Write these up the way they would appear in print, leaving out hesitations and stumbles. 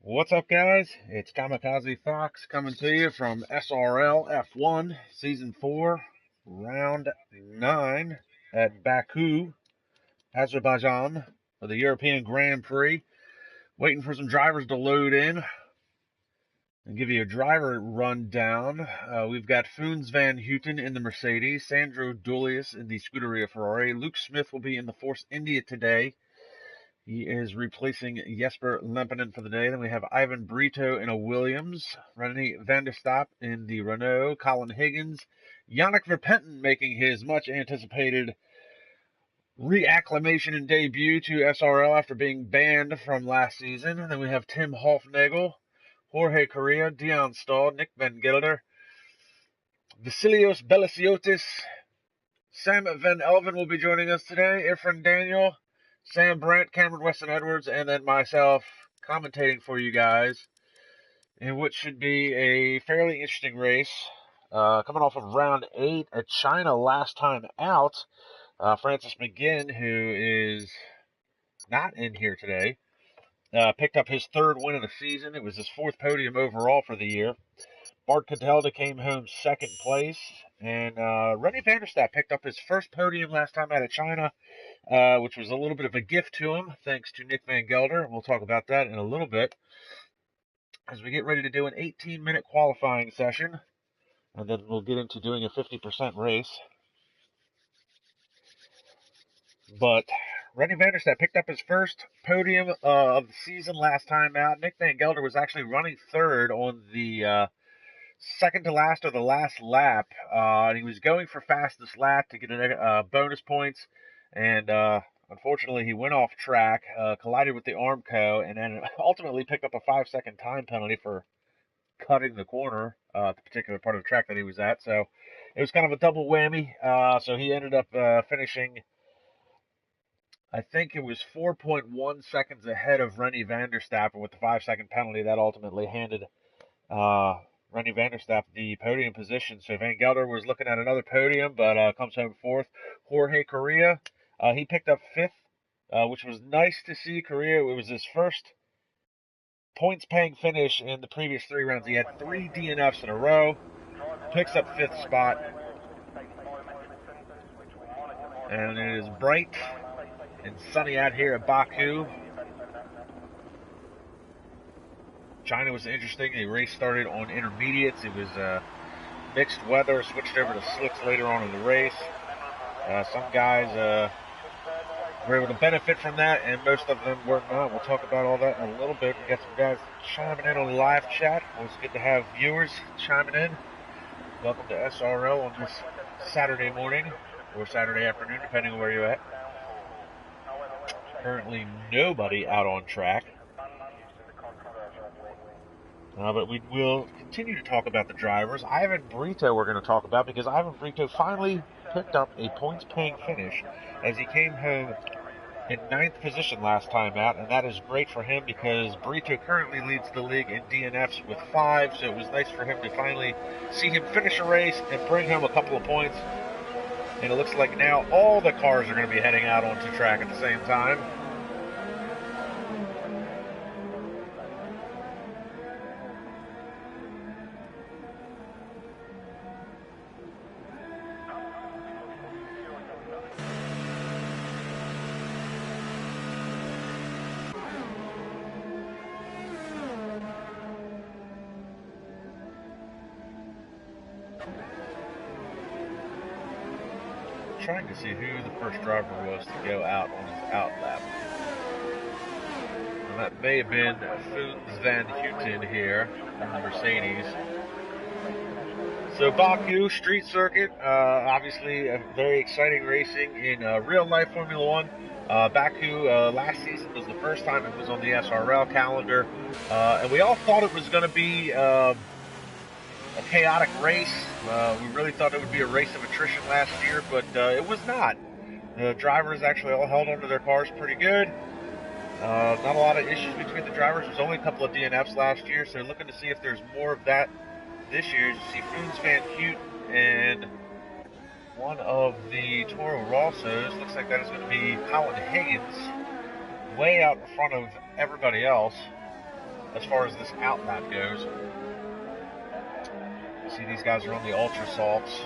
What's up, guys? It's Kamikaze Fox coming to you from SRL F1 Season 4, Round 9 at Baku, Azerbaijan for the European Grand Prix. Waiting for some drivers to load in and give you a driver rundown. We've got Foons van Houten in the Mercedes, Sandro Dullius in the Scuderia Ferrari. Luke Smith will be in the Force India today. He is replacing Jesper Lempinen for the day. Then we have Ivan Brito in a Williams, René van der Staap in the Renault, Colin Higgins, Yannick Verpenten making his much-anticipated reacclimation and debut to SRL after being banned from last season. And then we have Tim Hofnagel, Jorge Correa, Dion Stahl, Nick Van Gelder, Vasilios Belisiotis, Sam Van Elven will be joining us today, Efren Daniel, Sam Brandt, Cameron Weston Edwards, and then myself commentating for you guys in what should be a fairly interesting race. Coming off of round 8 at China last time out, Francis McGinn, who is not in here today, picked up his third win of the season. It was his fourth podium overall for the year. Bart Catalda came home second place, and René van der Staap picked up his first podium last time out of China, which was a little bit of a gift to him, thanks to Nick Van Gelder. We'll talk about that in a little bit as we get ready to do an 18-minute qualifying session, and then we'll get into doing a 50% race. But René van der Staap picked up his first podium of the season last time out. Nick Van Gelder was actually running third on the second to last or the last lap. And he was going for fastest lap to get bonus points, and unfortunately he went off track, collided with the Armco, and then ultimately picked up a 5-second time penalty for cutting the corner, the particular part of the track that he was at. So it was kind of a double whammy. So he ended up finishing, I think it was 4.1 seconds ahead of René van der Staap, and with the 5-second penalty, that ultimately handed René van der Staap the podium position. So Van Gelder was looking at another podium, but comes home fourth. Jorge Correa, he picked up fifth, which was nice to see. Correa, it was his first points-paying finish in the previous 3 rounds. He had 3 DNFs in a row, picks up fifth spot, and it is bright and sunny out here at Baku. China was interesting. The race started on intermediates. It was mixed weather, switched over to slicks later on in the race. Some guys were able to benefit from that, and most of them were not. We'll talk about all that in a little bit. We got some guys chiming in on the live chat. It's good to have viewers chiming in. Welcome to SRL on this Saturday morning or Saturday afternoon, depending on where you're at. Currently nobody out on track. But we will continue to talk about the drivers. Ivan Brito we're going to talk about, because Ivan Brito finally picked up a points-paying finish as he came home in 9th position last time out, and that is great for him because Brito currently leads the league in DNFs with 5, so it was nice for him to finally see him finish a race and bring home a couple of points. And it looks like now all the cars are going to be heading out onto track at the same time. Trying to see who the first driver was to go out on his out lap. And that may have been Foons van Houten here in the Mercedes. So Baku street circuit, obviously a very exciting racing in real life Formula One. Baku last season was the first time it was on the SRL calendar, and we all thought it was going to be a chaotic race. We really thought it would be a race of attrition last year, but it was not. The drivers actually all held onto their cars pretty good. Not a lot of issues between the drivers. There's only a couple of DNFs last year, so they're looking to see if there's more of that this year. You see Foons van Houten and one of the Toro Rossos. Looks like that is going to be Colin Higgins, way out in front of everybody else. as far as this outlap goes. You see these guys are on the ultra salts.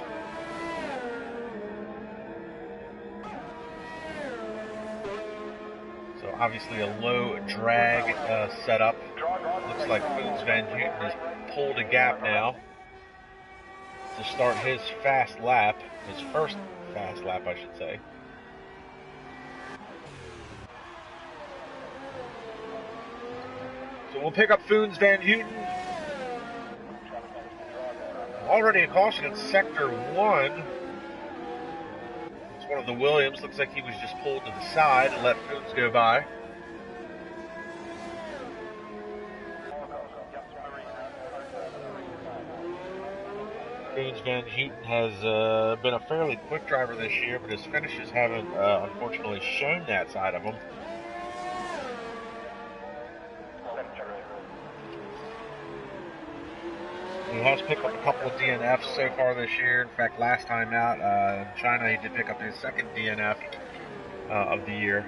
So obviously a low drag setup. Looks like Foons Van Houten has pulled a gap now to start his fast lap, his first fast lap, I should say. So we'll pick up Foons Van Houten. Already a caution in Sector 1. It's one of the Williams. Looks like he was just pulled to the side and let Foons go by. Foons Van Houten has been a fairly quick driver this year, but his finishes haven't unfortunately shown that side of him. He has picked up a couple of DNFs so far this year. In fact, last time out in China, he did pick up his second DNF of the year.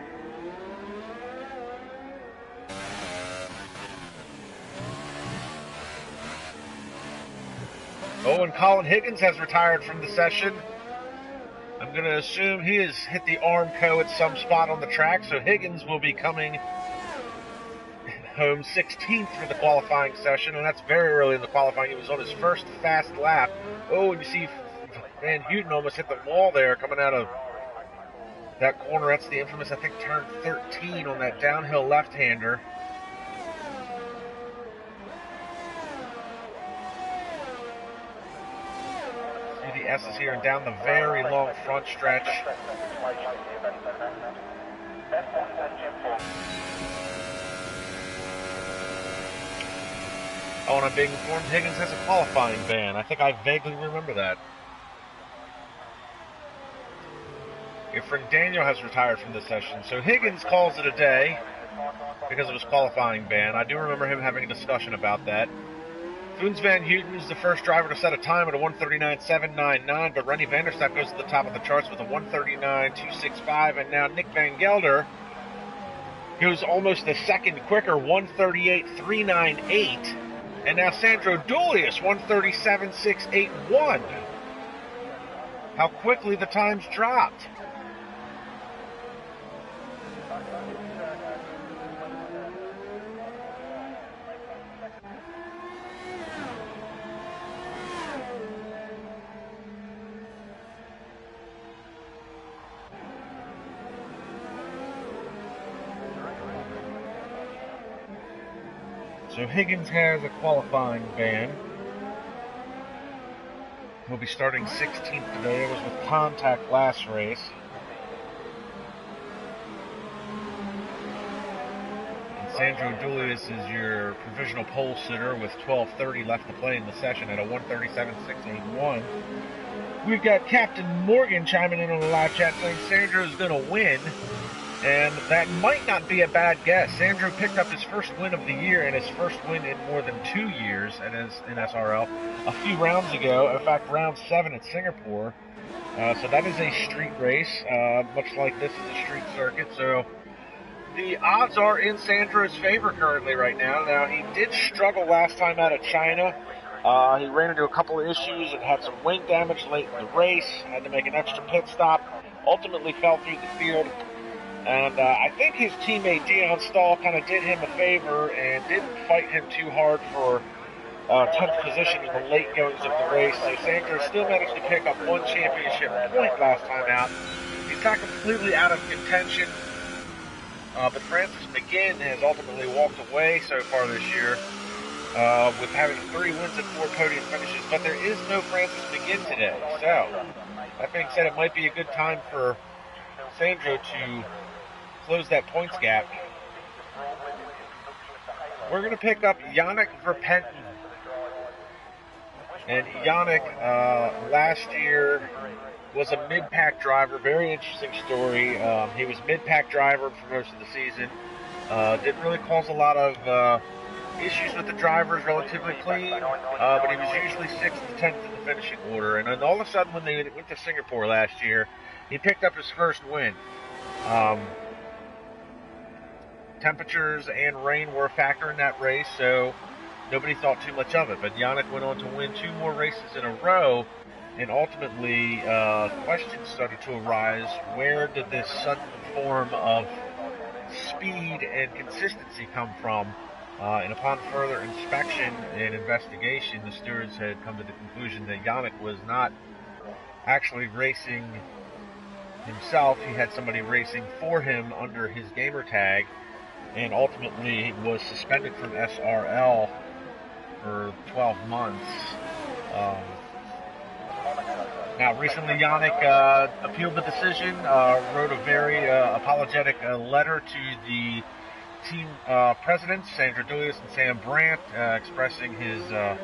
Oh, and Colin Higgins has retired from the session. I'm going to assume he has hit the Armco at some spot on the track, so Higgins will be coming home 16th for the qualifying session, and that's very early in the qualifying. He was on his first fast lap. Oh, and you see Van Houten almost hit the wall there coming out of that corner. That's the infamous, I think, turn 13 on that downhill left-hander. See the S's here and down the very long front stretch. Oh, and I'm being informed Higgins has a qualifying ban. I think I vaguely remember that. Your friend Daniel has retired from this session, so Higgins calls it a day because of his qualifying ban. I do remember him having a discussion about that. Foons Van Houten is the first driver to set a time at a 1:39.799, but Rennie van der Stap goes to the top of the charts with a 1:39.265, and now Nick Van Gelder goes almost a second quicker, 1:38.398. And now Sandro Dulius, 1:37.681. How quickly the times dropped. So Higgins has a qualifying ban. He'll be starting 16th today. It was with contact last race. And Sandro Dulius is your provisional pole sitter with 12:30 left to play in the session at a 1:37.681. We've got Captain Morgan chiming in on the live chat saying Sandro's going to win. And that might not be a bad guess. Sandro picked up his first win of the year and his first win in more than 2 years in SRL a few rounds ago. In fact, round 7 at Singapore. So that is a street race, much like this is a street circuit. So the odds are in Sandro's favor currently right now. Now, he did struggle last time out of China. He ran into a couple of issues and had some wing damage late in the race. Had to make an extra pit stop. Ultimately fell through the field. And I think his teammate Dion Stahl kind of did him a favor and didn't fight him too hard for 10th position in the late goings of the race. So Sandro still managed to pick up one championship point last time out. He's not completely out of contention, but Francis McGinn has ultimately walked away so far this year with having 3 wins and 4 podium finishes. But there is no Francis McGinn today. So that being said, it might be a good time for Sandro to close that points gap. We're going to pick up Yannick Verpenten. And Yannick last year was a mid-pack driver. Very interesting story. He was mid-pack driver for most of the season. Didn't really cause a lot of issues with the drivers, relatively clean. But he was usually 6th to 10th in the finishing order. And then all of a sudden when they went to Singapore last year, he picked up his first win. temperatures and rain were a factor in that race, so nobody thought too much of it. But Yannick went on to win 2 more races in a row, and ultimately questions started to arise. Where did this sudden form of speed and consistency come from? And upon further inspection and investigation, the stewards had come to the conclusion that Yannick was not actually racing himself. He had somebody racing for him under his gamer tag, and ultimately was suspended from SRL for 12 months. Now, recently, Yannick appealed the decision, wrote a very apologetic letter to the team presidents, Sandra Delius and Sam Brandt, expressing his I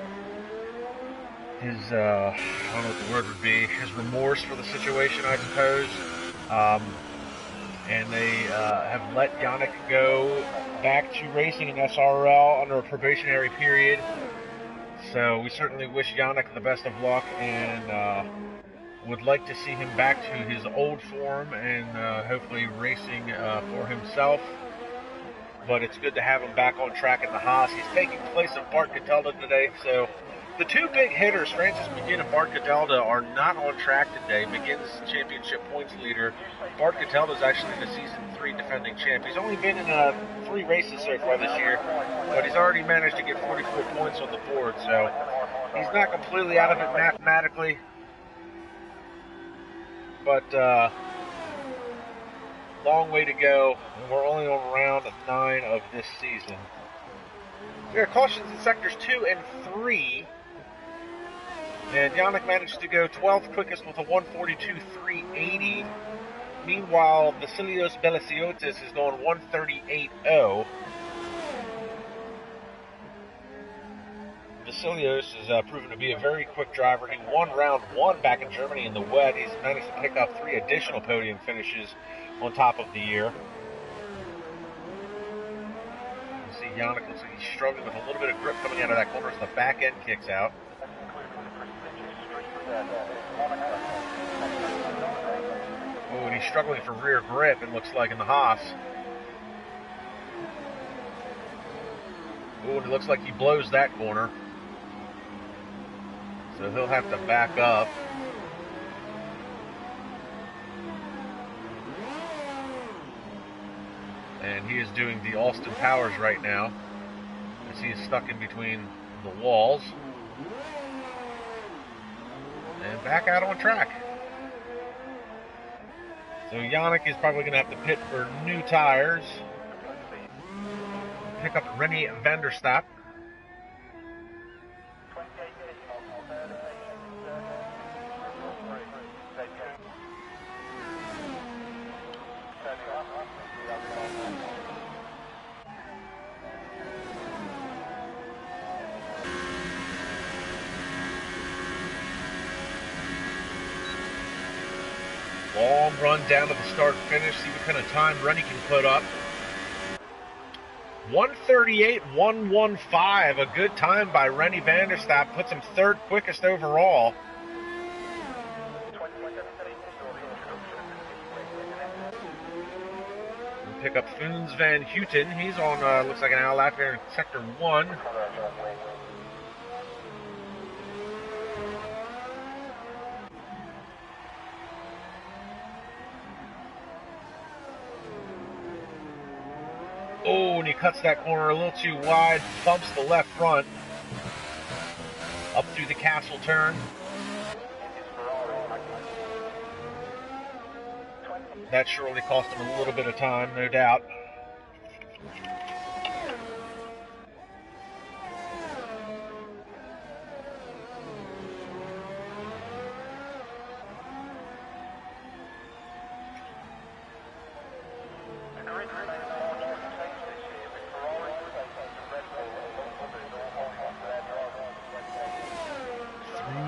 don't know what the word would be, his remorse for the situation, I suppose. And they have let Yannick go back to racing in SRL under a probationary period. So we certainly wish Yannick the best of luck, and would like to see him back to his old form and hopefully racing for himself. But it's good to have him back on track in the Haas. He's taking place of Bart Catalda today, so the 2 big hitters, Francis McGinn and Bart Catalda, are not on track today. McGinn's championship points leader. Bart Catalda is actually the Season 3 defending champ. He's only been in 3 races so far this year, but he's already managed to get 44 points on the board, so he's not completely out of it mathematically. But long way to go, and we're only on round 9 of this season. There are cautions in sectors 2 and 3, and Yannick managed to go 12th quickest with a 142.380. Meanwhile, Vasilios Belasiotis is going 138.0. Vasilios is proven to be a very quick driver. He won round 1 back in Germany in the wet. He's managed to pick up 3 additional podium finishes on top of the year. You see Yannick looks like he's struggling with a little bit of grip coming out of that corner as the back end kicks out. Oh, and he's struggling for rear grip, it looks like, in the Haas. Oh, and it looks like he blows that corner. So he'll have to back up. And he is doing the Austin Powers right now, as he is stuck in between the walls. And back out on track. So Yannick is probably going to have to pit for new tires. Pick up Rennie van der Staap. Long run down to the start finish, see what kind of time Rennie can put up. 138.115, a good time by Rennie van der Staap, puts him 3rd quickest overall. We'll pick up Foons van Houten. He's on, looks like an hour lap here in sector 1. Oh, and he cuts that corner a little too wide, bumps the left front up through the castle turn. That surely cost him a little bit of time, no doubt.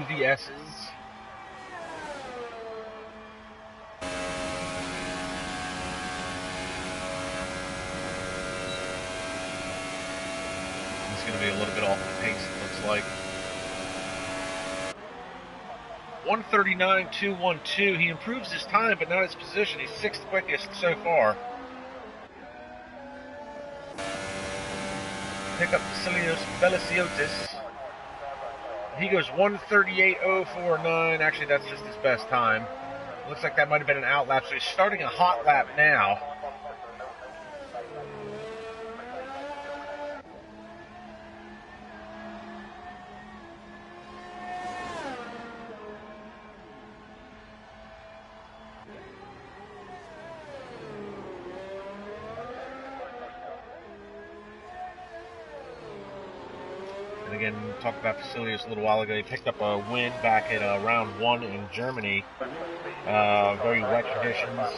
The S's. It's going to be a little bit off the pace, it looks like. 139.212. He improves his time, but not his position. He's 6th quickest so far. pick up Vasilios Belisiotis. He goes 1:38.049. Actually, that's just his best time. Looks like that might have been an out lap, so he's starting a hot lap now. And again, we talked about Vasilios a little while ago. He picked up a win back at round 1 in Germany. Very wet conditions.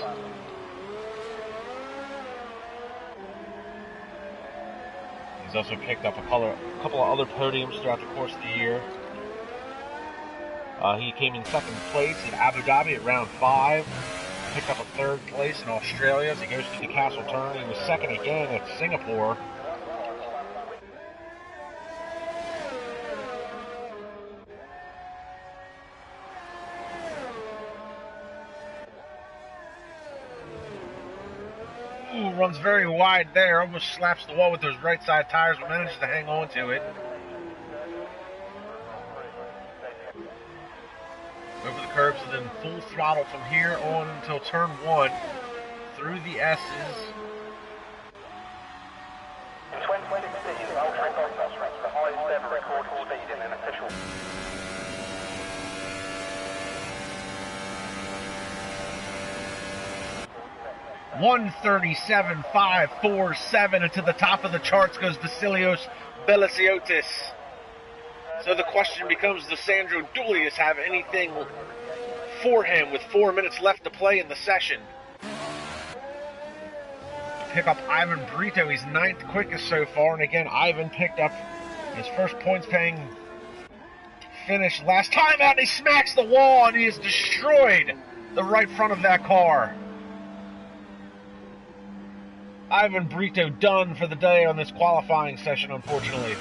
He's also picked up a couple of other podiums throughout the course of the year. He came in 2nd place at Abu Dhabi at round 5. Picked up a 3rd place in Australia as he goes through the Castle Turn. He was 2nd again at Singapore. Runs very wide there, almost slaps the wall with those right side tires, but manages to hang on to it. Over the curbs and then full throttle from here on until turn 1 through the S's. 2016 Ultra Gold reached the highest ever recorded speed in an official. 1:37.547, and to the top of the charts goes Vasilios Belisiotis. So the question becomes, does Sandro Dulius have anything for him with 4 minutes left to play in the session? Pick up Ivan Brito. He's 9th quickest so far, and again, Ivan picked up his first points-paying finish last time out, and he smacks the wall, and he has destroyed the right front of that car. Ivan Brito done for the day on this qualifying session, unfortunately.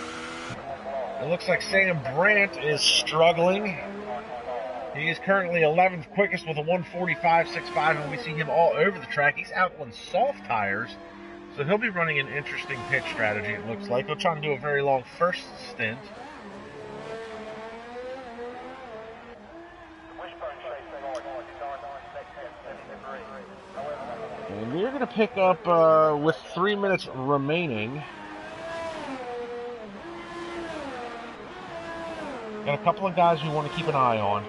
It looks like Sam Brandt is struggling. He is currently 11th quickest with a 1:45.65, and we see him all over the track. He's out on soft tires, so he'll be running an interesting pit strategy, it looks like. He'll try to do a very long first stint. And we're going to pick up, with 3 minutes remaining, got a couple of guys we want to keep an eye on.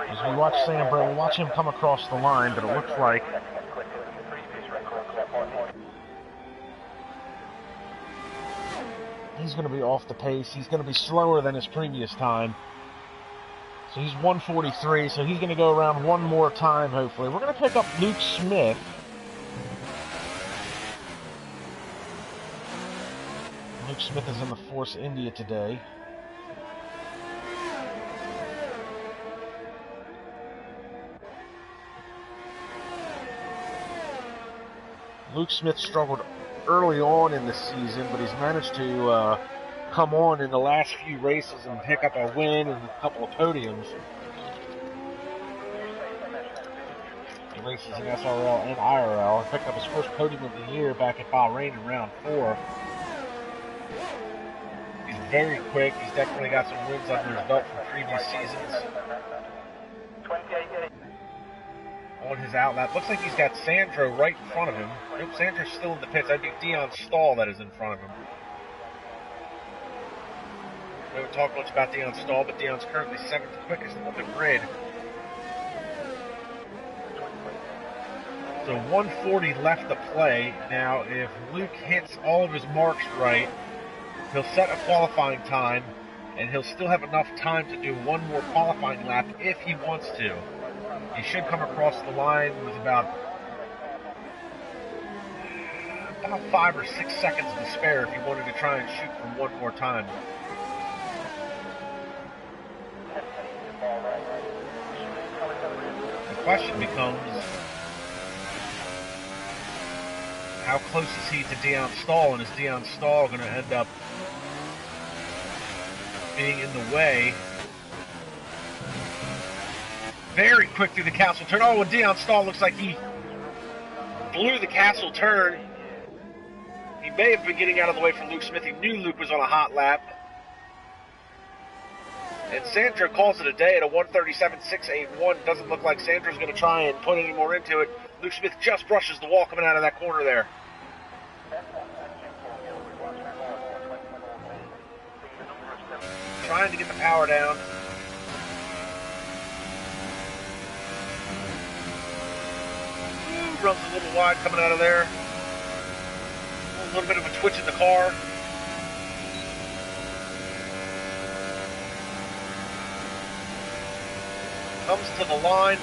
As we watch Sam Brandt, we watch him come across the line, but it looks like he's going to be off the pace. He's going to be slower than his previous time. So he's 1:43, so he's going to go around one more time, hopefully. We're going to pick up Luke Smith. Luke Smith is in the Force India today. Luke Smith struggled early on in the season, but he's managed to come on in the last few races and pick up a win and a couple of podiums. He races in SRL and IRL. He picked up his first podium of the year back at Bahrain in round 4. He's very quick. He's definitely got some wins under his belt from previous seasons. On his outlap. Looks like he's got Sandro right in front of him. Nope, Sandro's still in the pits. I think Dion Stahl that is in front of him. We haven't talked much about Dion Stahl, but Dion's currently 7th quickest on the grid. So 1:40 left to play. Now, if Luke hits all of his marks right, he'll set a qualifying time, and he'll still have enough time to do one more qualifying lap if he wants to. He should come across the line with about 5 or 6 seconds to spare if he wanted to try and shoot for one more time. The question becomes, how close is he to Dion Stahl, and is Dion Stahl going to end up being in the way? Very quick through the Castle Turn. Oh, and Dion Stahl looks like he blew the Castle Turn. He may have been getting out of the way for Luke Smith. He knew Luke was on a hot lap. And Sandro calls it a day at a 1:37.681. Doesn't look like Sandro's going to try and put any more into it. Luke Smith just brushes the wall coming out of that corner there. Trying to get the power down. Runs a little wide coming out of there. A little bit of a twitch in the car. Comes to the line,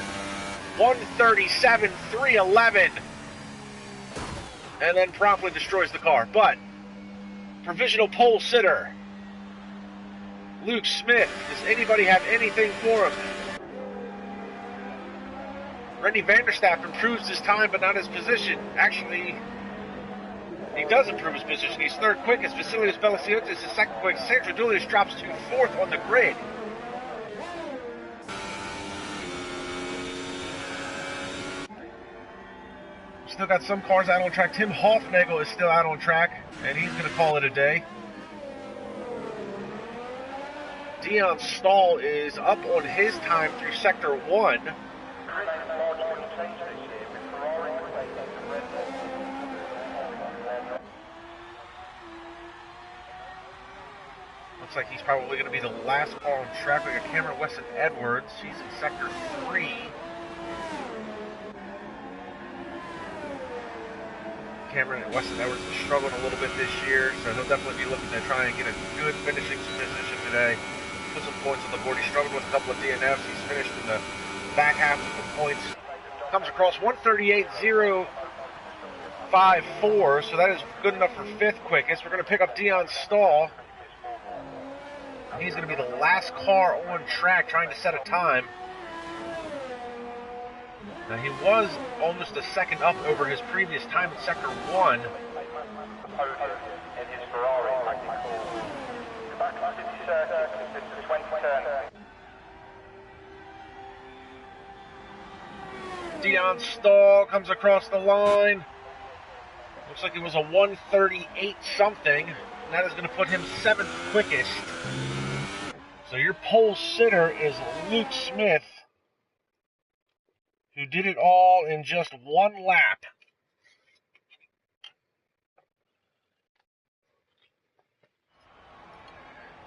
1:37.311, and then promptly destroys the car. But provisional pole sitter, Luke Smith. Does anybody have anything for him? Rennie van der Staap improves his time, but not his position. Actually, he does improve his position. He's third quickest. Vasilios Belasiotis is second quickest. Sandro Dulius drops to fourth on the grid. Still got some cars out on track. Tim Hofnagel is still out on track, and he's going to call it a day. Dion Stahl is up on his time through Sector 1. Looks like he's probably going to be the last car on track. We got Cameron Weston Edwards. He's in Sector 3. Cameron Weston Edwards has struggled a little bit this year, so he'll definitely be looking to try and get a good finishing position today. Put some points on the board. He struggled with a couple of DNFs. He's finished in the back half of the points. Comes across 1:38.054, so that is good enough for fifth quickest. We're going to pick up Dion Stahl. He's going to be the last car on track trying to set a time. Now, he was almost a second up over his previous time in Sector 1. Dion Stahl comes across the line. Looks like it was a 1:38 something. And that is going to put him seventh quickest. So your pole sitter is Luke Smith, who did it all in just one lap.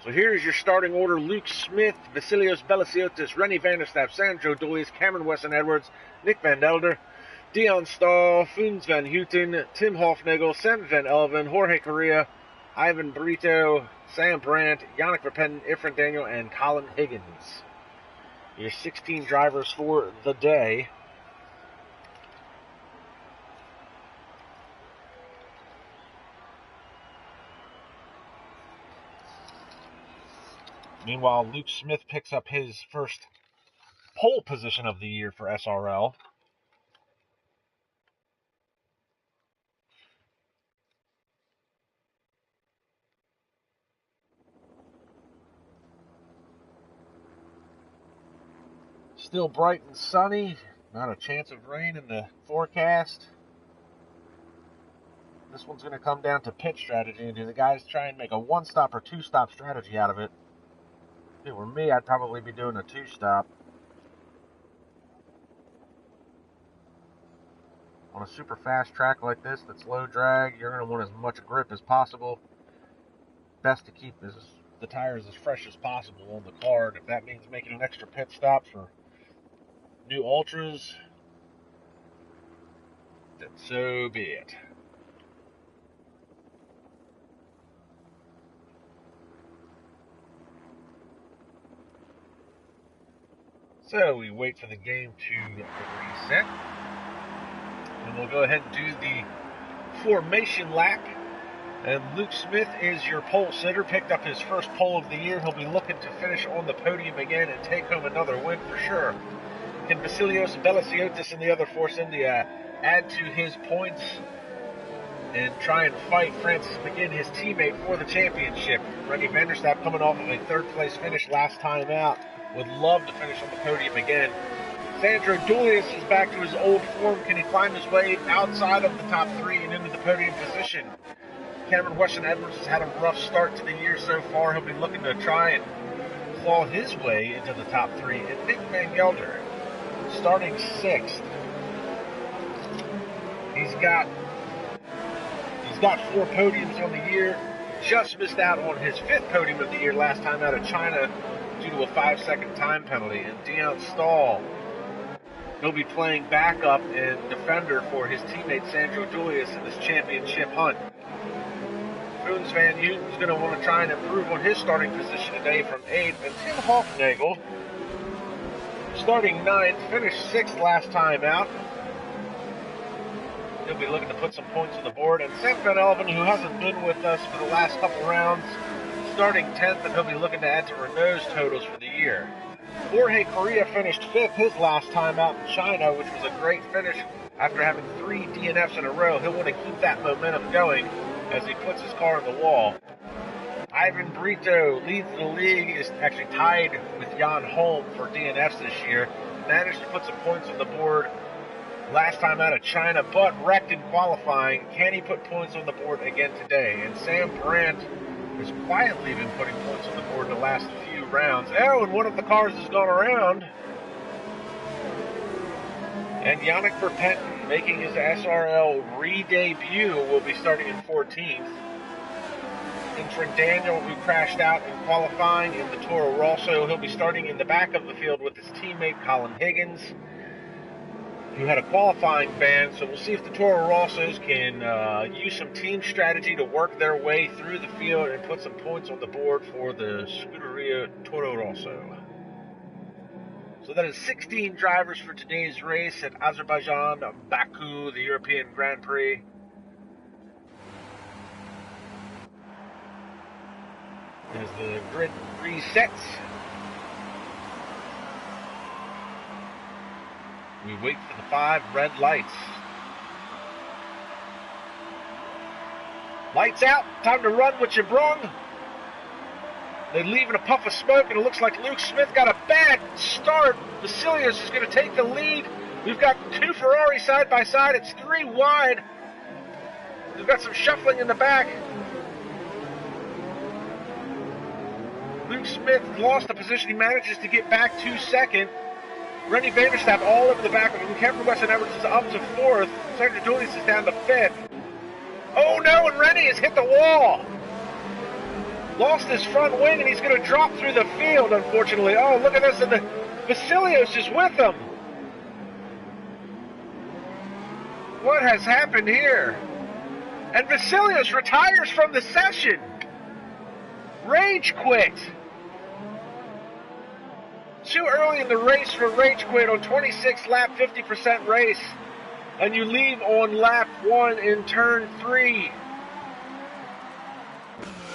So here's your starting order. Luke Smith, Vasilios Belasiotis, Rennie van der Staap, Sandro Dulius, Cameron Weston Edwards, Nick van Delder, Dion Stahl, Foons van Houten, Tim Hofnagel, Sam van Elven, Jorge Correa, Ivan Brito, Sam Brandt, Yannick Verpetten, Ifrin Daniel, and Colin Higgins. Your 16 drivers for the day. Meanwhile, Luke Smith picks up his first pole position of the year for SRL. Still bright and sunny. Not a chance of rain in the forecast. This one's going to come down to pit strategy. Do the guys try and make a one-stop or two-stop strategy out of it? If it were me, I'd probably be doing a two-stop. On a super fast track like this that's low drag, you're going to want as much grip as possible. Best to keep the tires as fresh as possible on the car. And if that means making an extra pit stop for new ultras, then so be it. So we wait for the game to reset, and we'll go ahead and do the formation lap. And Luke Smith is your pole sitter, picked up his first pole of the year. He'll be looking to finish on the podium again and take home another win for sure. Can Vasilios Belasiotis and the other Force India add to his points and try and fight Francis McGinn, his teammate, for the championship? Rennie van der Staap, coming off of a third place finish last time out, would love to finish on the podium again. Sandro Dulius is back to his old form. Can he climb his way outside of the top three and into the podium position? Cameron Weston Edwards has had a rough start to the year so far. He'll be looking to try and claw his way into the top 3. And Nick Van Gelder, starting 6th. He's got 4 podiums on the year. Just missed out on his 5th podium of the year last time out of China due to a 5-second time penalty. And Dion Stahl, he'll be playing backup and defender for his teammate Sandro Dulius in this championship hunt. Koons Van Houten's going to want to try and improve on his starting position today from 8th. And Tim Hofnagel, starting 9th, finished 6th last time out. He'll be looking to put some points on the board. And Sam Van Elven, who hasn't been with us for the last couple rounds, starting 10th, and he'll be looking to add to Renault's totals for the year. Jorge Correa finished 5th his last time out in China, which was a great finish after having 3 DNFs in a row. He'll want to keep that momentum going as he puts his car on the wall. Ivan Brito leads the league, is actually tied with Jan Holm for DNFs this year. Managed to put some points on the board last time out of China, but wrecked in qualifying. Can he put points on the board again today? And Sam Brandt has quietly been putting points on the board the last few rounds. Oh, and one of the cars has gone around. And Yannick Verpetten, making his SRL re-debut, will be starting in 14th. And Trent Daniel, who crashed out in qualifying in the Toro Rosso, he'll be starting in the back of the field with his teammate Colin Higgins, who had a qualifying ban. So we'll see if the Toro Rossos can use some team strategy to work their way through the field and put some points on the board for the Scuderia Toro Rosso. So that is 16 drivers for today's race at Azerbaijan, Baku, the European Grand Prix. As the grid resets, we wait for the 5 red lights. Lights out, time to run what you brung. They leave in a puff of smoke, and it looks like Luke Smith got a bad start. Vasilios is going to take the lead. We've got 2 Ferrari side by side. It's 3 wide. We've got some shuffling in the back. Luke Smith lost the position. He manages to get back to 2nd. Rennie Vanderstappen all over the back of him. Cameron Weston Edwards is up to 4th. Sandro Dulius is down to 5th. Oh no, and Rennie has hit the wall. Lost his front wing, and he's going to drop through the field, unfortunately. Oh, look at this, and the Vasilios is with him. What has happened here? And Vasilios retires from the session. Rage quit. Too early in the race for rage quit on 26th lap, 50% race. And you leave on lap 1 in turn 3.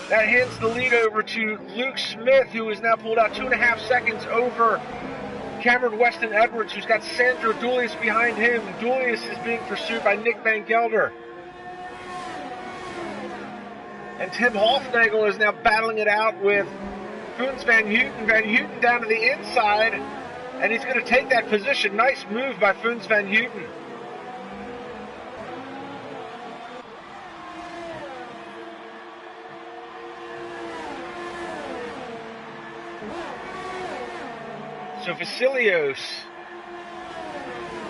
That hands the lead over to Luke Smith, who is now pulled out 2.5 seconds over Cameron Weston Edwards, who's got Sandro Dulius behind him. Dulius is being pursued by Nick Van Gelder. And Tim Hofnagel is now battling it out with Koons Van Houten. Van Houten down to the inside, and he's going to take that position. Nice move by Koons Van Houten. So Vasilios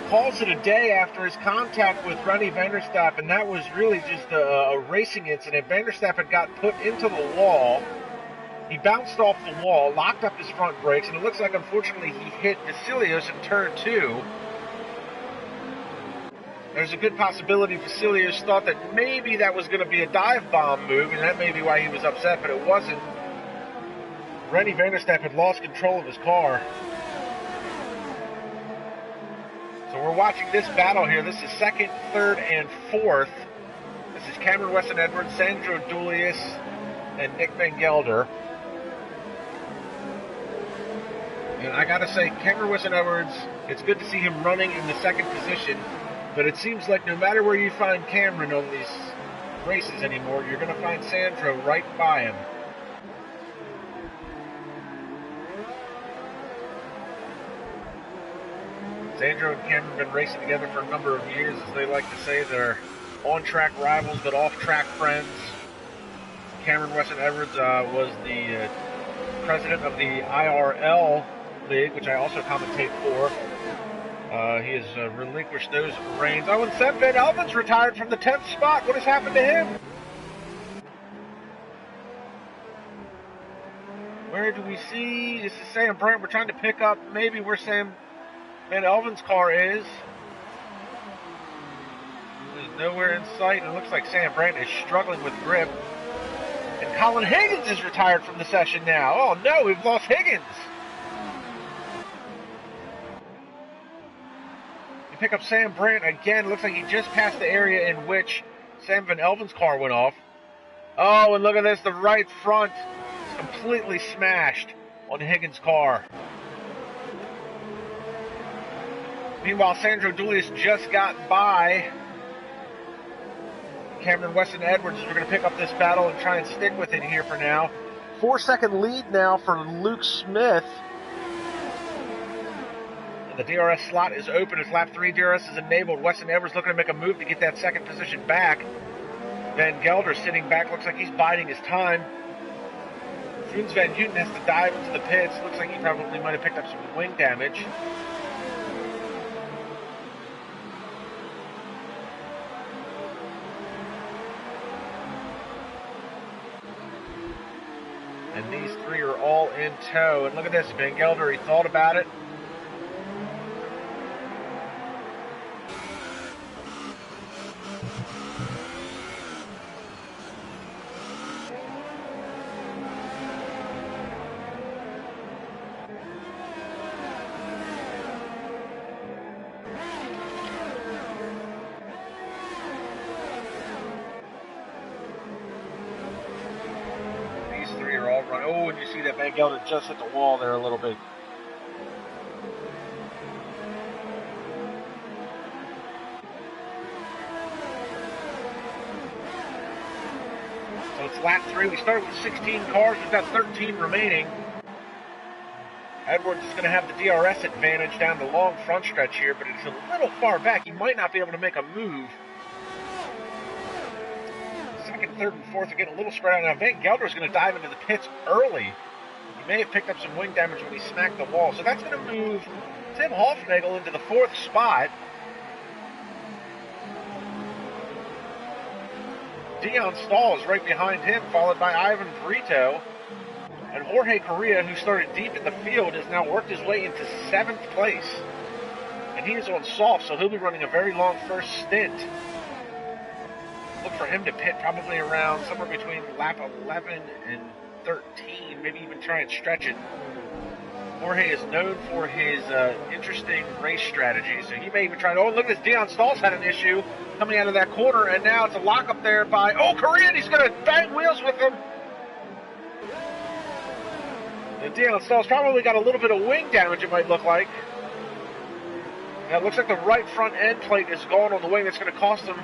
calls it a day after his contact with Rennie Vanderstappen. That was really just a racing incident. Vanderstappen got put into the wall. He bounced off the wall, locked up his front brakes, and it looks like, unfortunately, he hit Vasilios in turn 2. There's a good possibility Vasilios thought that maybe that was going to be a dive bomb move, and that may be why he was upset, but it wasn't. Rennie Vanderstappen had lost control of his car. So we're watching this battle here. This is 2nd, 3rd, and 4th. This is Cameron Weston Edwards, Sandro Dulius, and Nick Van Gelder. And I gotta say, Cameron Weston Edwards, it's good to see him running in the 2nd position, but it seems like no matter where you find Cameron on these races anymore, you're gonna find Sandro right by him. Sandro and Cameron have been racing together for a number of years. As they like to say, they're on-track rivals but off-track friends. Cameron Weston Edwards was the president of the IRL League, which I also commentate for. He has relinquished those reins. Oh, and Seb Van Elven's retired from the 10th spot. What has happened to him? Where do we see? This is Sam Brandt. We're trying to pick up maybe where Sam Van Elven's car is. There's nowhere in sight, and it looks like Sam Brandt is struggling with grip. And Colin Higgins is retired from the session now. Oh no, we've lost Higgins. You pick up Sam Brandt again. Looks like he just passed the area in which Sam Van Elven's car went off. Oh, and look at this. The right front is completely smashed on Higgins' car. Meanwhile, Sandro Dulius just got by Cameron Weston Edwards. We're going to pick up this battle and try and stick with it here for now. 4-second lead now for Luke Smith. And the DRS slot is open. It's lap 3. DRS is enabled. Weston Edwards looking to make a move to get that second position back. Van Gelder sitting back. Looks like he's biding his time. Funes Van Houten has to dive into the pits. Looks like he probably might have picked up some wing damage. And these three are all in tow. And look at this, Van Gelder, he thought about it. Oh, and you see that Van Gelder just hit the wall there a little bit. So it's lap 3. We started with 16 cars. We've got 13 remaining. Edwards is going to have the DRS advantage down the long front stretch here, but it's a little far back. He might not be able to make a move. Second, third, and fourth are getting a little spread out. Now, Van Gelder is going to dive into the pits early. He may have picked up some wing damage when he smacked the wall. So that's going to move Tim Hofnagel into the 4th spot. Dion Stahl is right behind him, followed by Ivan Brito. And Jorge Correa, who started deep in the field, has now worked his way into 7th place. And he is on soft, so he'll be running a very long first stint. Look for him to pit probably around somewhere between lap 11 and 13, maybe even try and stretch it. Jorge is known for his interesting race strategy, so he may even try to... Oh, look at this, Dion Stahl's had an issue coming out of that corner, and now it's a lock up there by... Oh, Correa, and he's going to bang wheels with him. And Dion Stahl's probably got a little bit of wing damage, it might look like. Now, it looks like the right front end plate is gone on the wing. That's going to cost him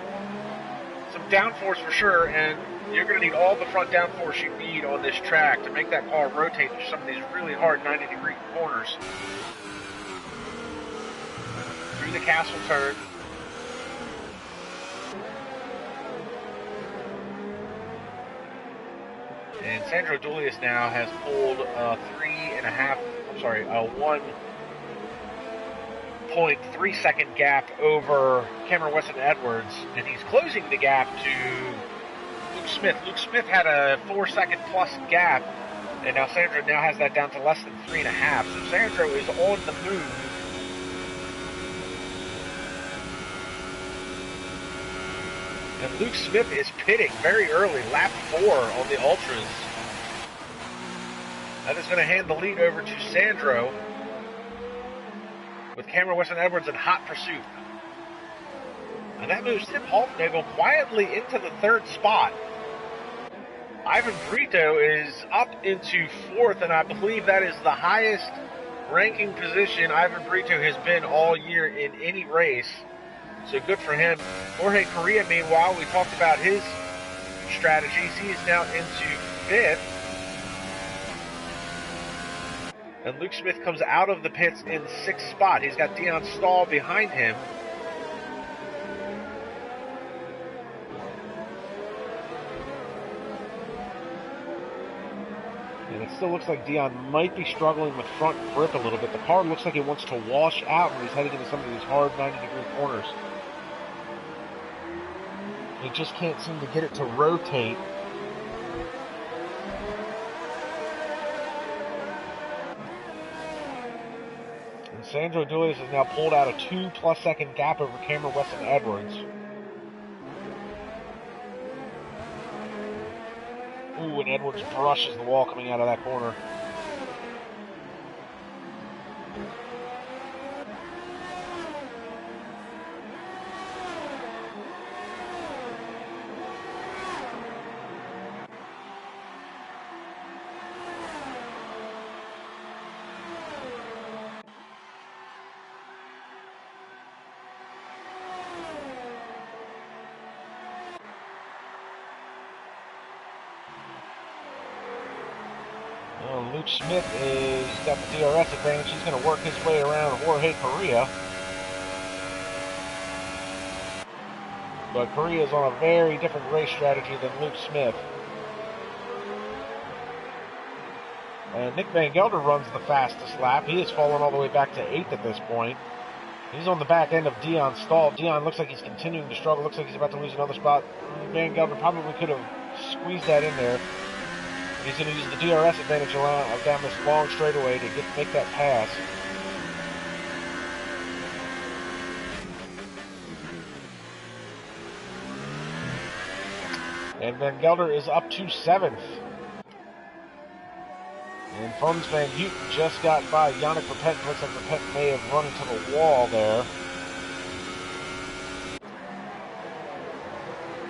some downforce for sure, and you're going to need all the front downforce you need on this track to make that car rotate through some of these really hard 90-degree corners. Through the castle turn. And Sandro Dulius now has pulled 1.3 second gap over Cameron Weston Edwards, and he's closing the gap to Luke Smith. Luke Smith had a 4-second plus gap, and now Sandro now has that down to less than 3.5. So Sandro is on the move. And Luke Smith is pitting very early, lap 4 on the Ultras. That is going to hand the lead over to Sandro, with Cameron Weston Edwards in hot pursuit. And that moves Tim Hofnagel quietly into the 3rd spot. Ivan Brito is up into 4th, and I believe that is the highest ranking position Ivan Brito has been all year in any race. So good for him. Jorge Correa, meanwhile, we talked about his strategies. He is now into 5th. And Luke Smith comes out of the pits in 6th spot. He's got Dion Stahl behind him. And it still looks like Dion might be struggling with front grip a little bit. The car looks like it wants to wash out when he's heading into some of these hard 90-degree corners. He just can't seem to get it to rotate. And Sandro Doyes has now pulled out a 2+ second gap over Cameron Weston Edwards. Ooh, and Edwards brushes the wall coming out of that corner. Well, Luke Smith is got the DRS advantage. He's going to work his way around Jorge Correa. But Correa is on a very different race strategy than Luke Smith. And Nick Van Gelder runs the fastest lap. He has fallen all the way back to 8th at this point. He's on the back end of Dion Stall. Dion looks like he's continuing to struggle. Looks like he's about to lose another spot. Van Gelder probably could have squeezed that in there. He's going to use the DRS advantage down this long straightaway to make that pass. And Van Gelder is up to 7th. And Fons van Buiten just got by Yannick Verpetten. Looks like Verpetten may have run into the wall there.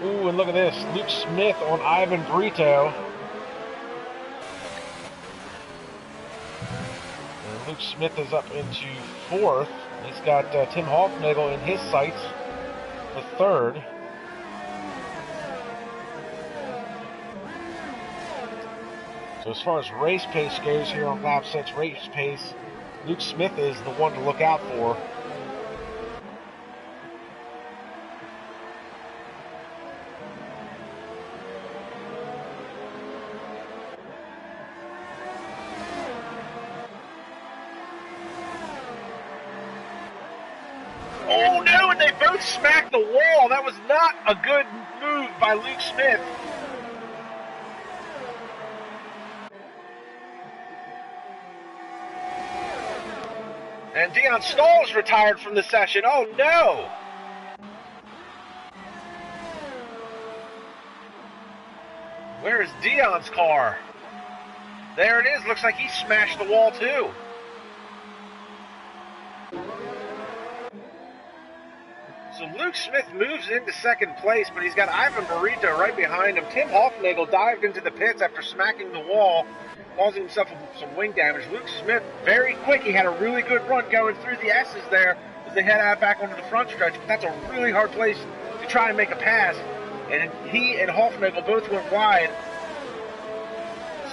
Ooh, and look at this. Luke Smith on Ivan Brito. And Luke Smith is up into 4th. He's got Tim Hoffnagel in his sights for 3rd. So as far as race pace goes here on lap 6, race pace, Luke Smith is the one to look out for. Oh no, and they both smacked the wall. That was not a good move by Luke Smith. And Dion Stall is retired from the session. Oh no! Where is Dion's car? There it is. Looks like he smashed the wall too. So Luke Smith moves into 2nd place, but he's got Ivan Barrito right behind him. Tim Hoffnagel dived into the pits after smacking the wall, causing himself some wing damage. Luke Smith, very quick. He had a really good run going through the S's there as they head out back onto the front stretch. But that's a really hard place to try and make a pass. And he and Hoffnagel both went wide.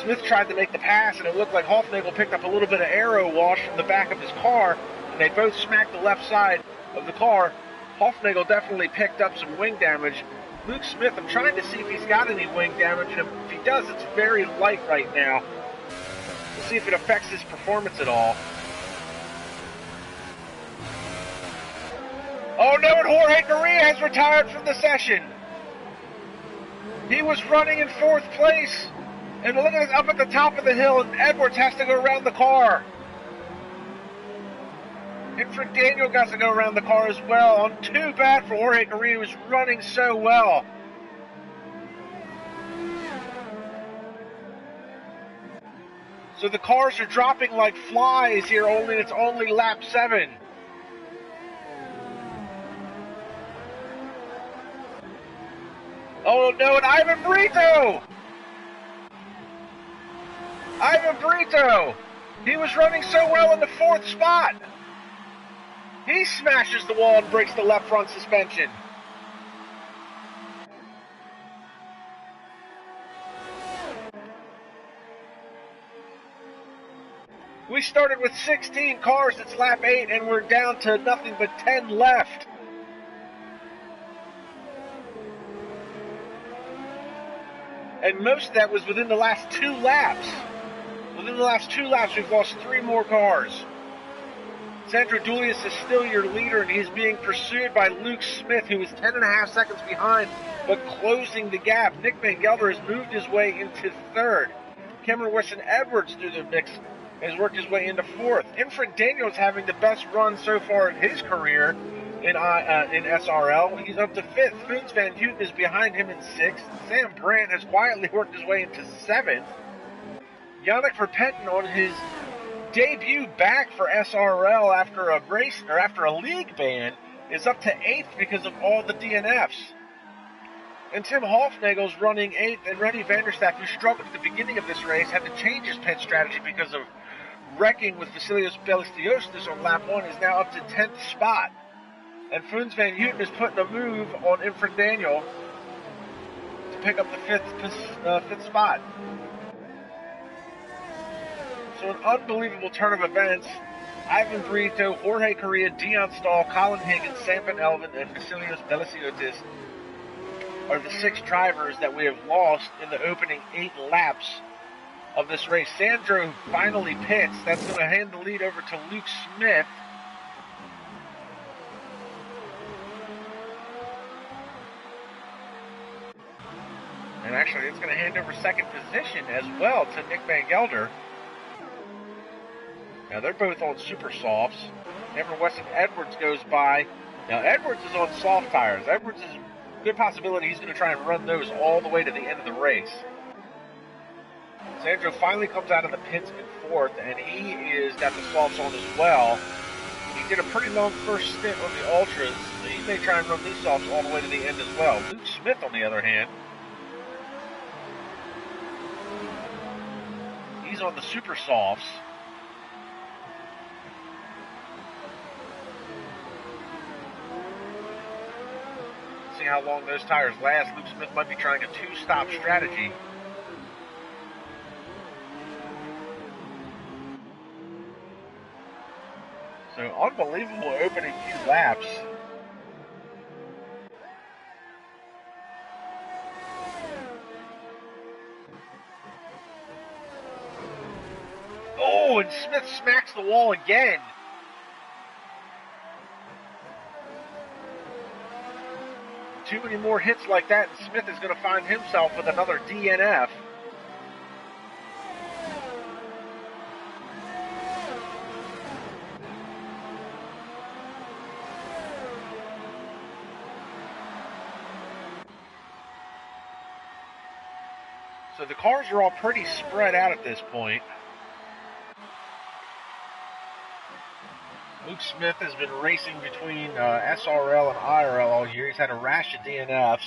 Smith tried to make the pass, and it looked like Hoffnagel picked up a little bit of aero wash from the back of his car, and they both smacked the left side of the car. Hoffnagel definitely picked up some wing damage. Luke Smith, I'm trying to see if he's got any wing damage, and if he does, it's very light right now. We'll see if it affects his performance at all. Oh no, and Jorge Correa has retired from the session. He was running in 4th place, and look at it up at the top of the hill, and Edwards has to go around the car. Infant Daniel got to go around the car as well. Too bad for Jorge Correa, who was running so well. So the cars are dropping like flies here, it's only lap 7. Oh no, and Ivan Brito! Ivan Brito! He was running so well in the 4th spot. He smashes the wall and breaks the left front suspension. We started with 16 cars, it's lap 8, and we're down to nothing but 10 left. And most of that was within the last 2 laps. Within the last 2 laps, we've lost 3 more cars. Sandro Dulius is still your leader, and he's being pursued by Luke Smith, who is 10.5 seconds behind, but closing the gap. Nick Van Gelder has moved his way into 3rd. Cameron Weston-Edwards through the mix has worked his way into 4th. Infant Daniels having the best run so far in his career in SRL. He's up to 5th. Foons Van Houten is behind him in 6th. Sam Brandt has quietly worked his way into 7th. Yannick Verpetten on his debut back for SRL after a league ban is up to 8th because of all the DNFs. And Tim Hofnagel's running 8th, and Rennie Vanderstack, who struggled at the beginning of this race, had to change his pit strategy because of wrecking with Vasilios Belistiostis on lap 1, is now up to 10th spot. And Foons Van Houten is putting a move on Infant Daniel to pick up the 5th spot. So an unbelievable turn of events. Ivan Brito, Jorge Correa, Dion Stahl, Colin Higgins, Sam Van Elven, and Vasilios Belisiotis are the 6 drivers that we have lost in the opening 8 laps of this race. Sandro finally pits. That's going to hand the lead over to Luke Smith. And actually, it's going to hand over 2nd position as well to Nick Van Gelder. Now, they're both on super softs. Cameron Weston-Edwards goes by. Now, Edwards is on soft tires. Edwards is a good possibility he's going to try and run those all the way to the end of the race. Sandro finally comes out of the pits in 4th, and he is got the softs on as well. He did a pretty long first stint on the Ultras, so he may try and run these softs all the way to the end as well. Luke Smith, on the other hand, he's on the super softs. See how long those tires last. Luke Smith might be trying a 2-stop strategy. So unbelievable opening few laps. Oh, and Smith smacks the wall again. Too many more hits like that, and Smith is going to find himself with another DNF. So the cars are all pretty spread out at this point. Luke Smith has been racing between SRL and IRL all year. He's had a rash of DNFs.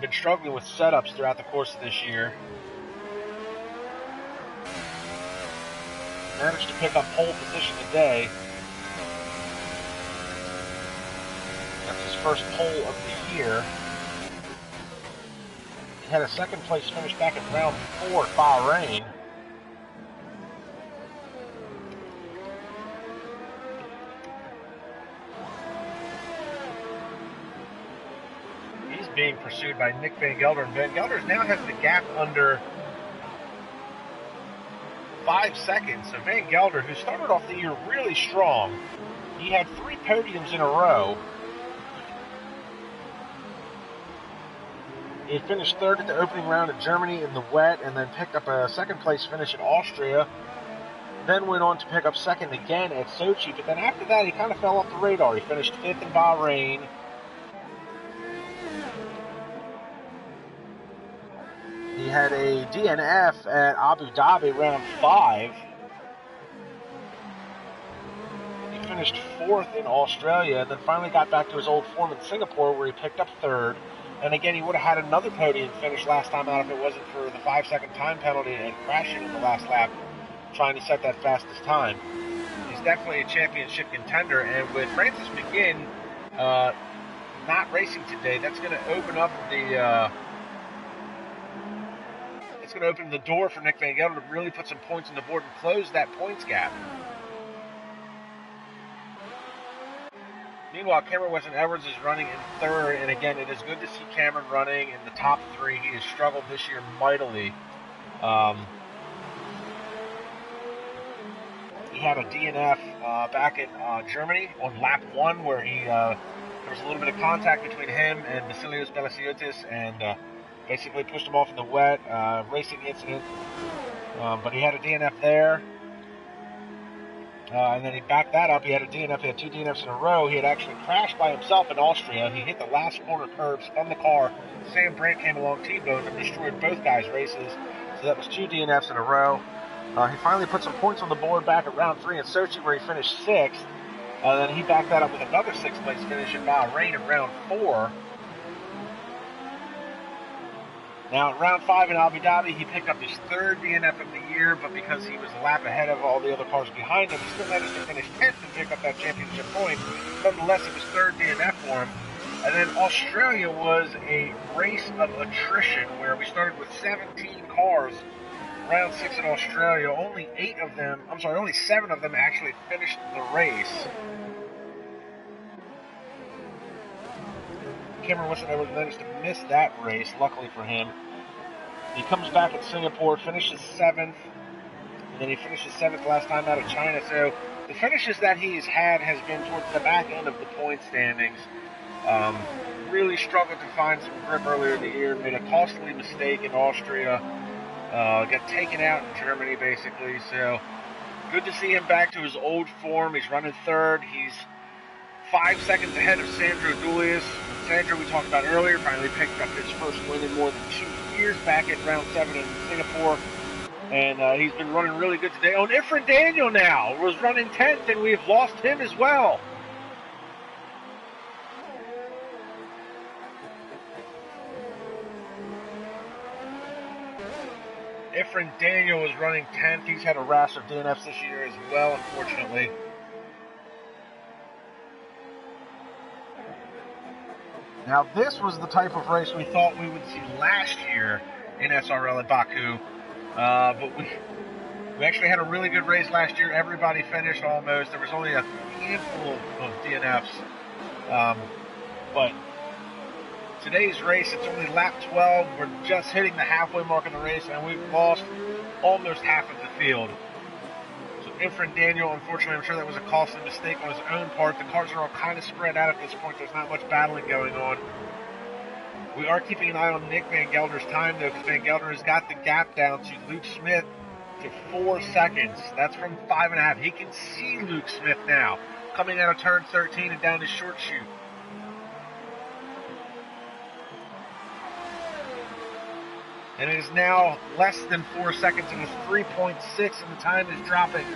Been struggling with setups throughout the course of this year. Managed to pick up pole position today. That's his first pole of the year. He had a 2nd place finish back in round 4 at Bahrain. Being pursued by Nick Van Gelder, and Van Gelder now has the gap under 5 seconds. So Van Gelder, who started off the year really strong, he had 3 podiums in a row. He finished 3rd at the opening round at Germany in the wet, and then picked up a 2nd place finish at Austria. Then went on to pick up 2nd again at Sochi, but then after that he kind of fell off the radar. He finished 5th in Bahrain. He had a DNF at Abu Dhabi round 5. He finished 4th in Australia, then finally got back to his old form in Singapore where he picked up 3rd. And again, he would have had another podium finish last time out if it wasn't for the 5-second time penalty and crashing in the last lap, trying to set that fastest time. He's definitely a championship contender, and with Francis McGinn not racing today, that's going to open up the... It's going to open the door for Nick Van Gelder to really put some points on the board and close that points gap. Meanwhile, Cameron Weston-Edwards is running in 3rd, and again, it is good to see Cameron running in the top 3. He has struggled this year mightily. he had a DNF back in Germany on lap 1 where there was a little bit of contact between him and Vasilios Belasiotis and basically pushed him off in the wet, racing incident. But he had a DNF there. And then he backed that up. He had a DNF. He had 2 DNFs in a row. He had actually crashed by himself in Austria. He hit the last corner curb, spun the car. Sam Brandt came along T-boned and destroyed both guys' races. So that was 2 DNFs in a row. He finally put some points on the board back at round 3 in Sochi, where he finished 6th. Then he backed that up with another 6th place finish in Bahrain in round 4. Now, at round 5 in Abu Dhabi, he picked up his 3rd DNF of the year, but because he was a lap ahead of all the other cars behind him, he still managed to finish 10th and pick up that championship point. Nonetheless, it was 3rd DNF for him. And then Australia was a race of attrition, where we started with 17 cars. Round 6 in Australia, only 7 of them actually finished the race. Cameron wasn't able to manage to miss that race, luckily for him. He comes back at Singapore, finishes 7th, and then he finishes 7th last time out of China. So the finishes that he's had has been towards the back end of the point standings. Really struggled to find some grip earlier in the year, made a costly mistake in Austria, got taken out in Germany basically. So good to see him back to his old form. He's running 3rd. He's 5 seconds ahead of Sandro Dulius. Sandro, we talked about earlier, finally picked up his first win in more than 2 years back at round 7 in Singapore. And he's been running really good today. Oh, and Ifrin Daniel now was running 10th, and we've lost him as well. Ifrin Daniel was running 10th. He's had a rash of DNFs this year as well, unfortunately. Now, this was the type of race we thought we would see last year in SRL at Baku. But we actually had a really good race last year. Everybody finished almost. There was only a handful of DNFs. But today's race, it's only lap 12. We're just hitting the halfway mark of the race, and we've lost almost half of the field. So Ifrin Daniel, unfortunately, I'm sure that was a costly mistake on his own part. The cars are all kind of spread out at this point. There's not much battling going on. We are keeping an eye on Nick Van Gelder's time, though, because Van Gelder has got the gap down to Luke Smith to 4 seconds. That's from 5.5. He can see Luke Smith now, coming out of turn 13 and down his short chute. And it is now less than 4 seconds. It is 3.6, and the time is dropping.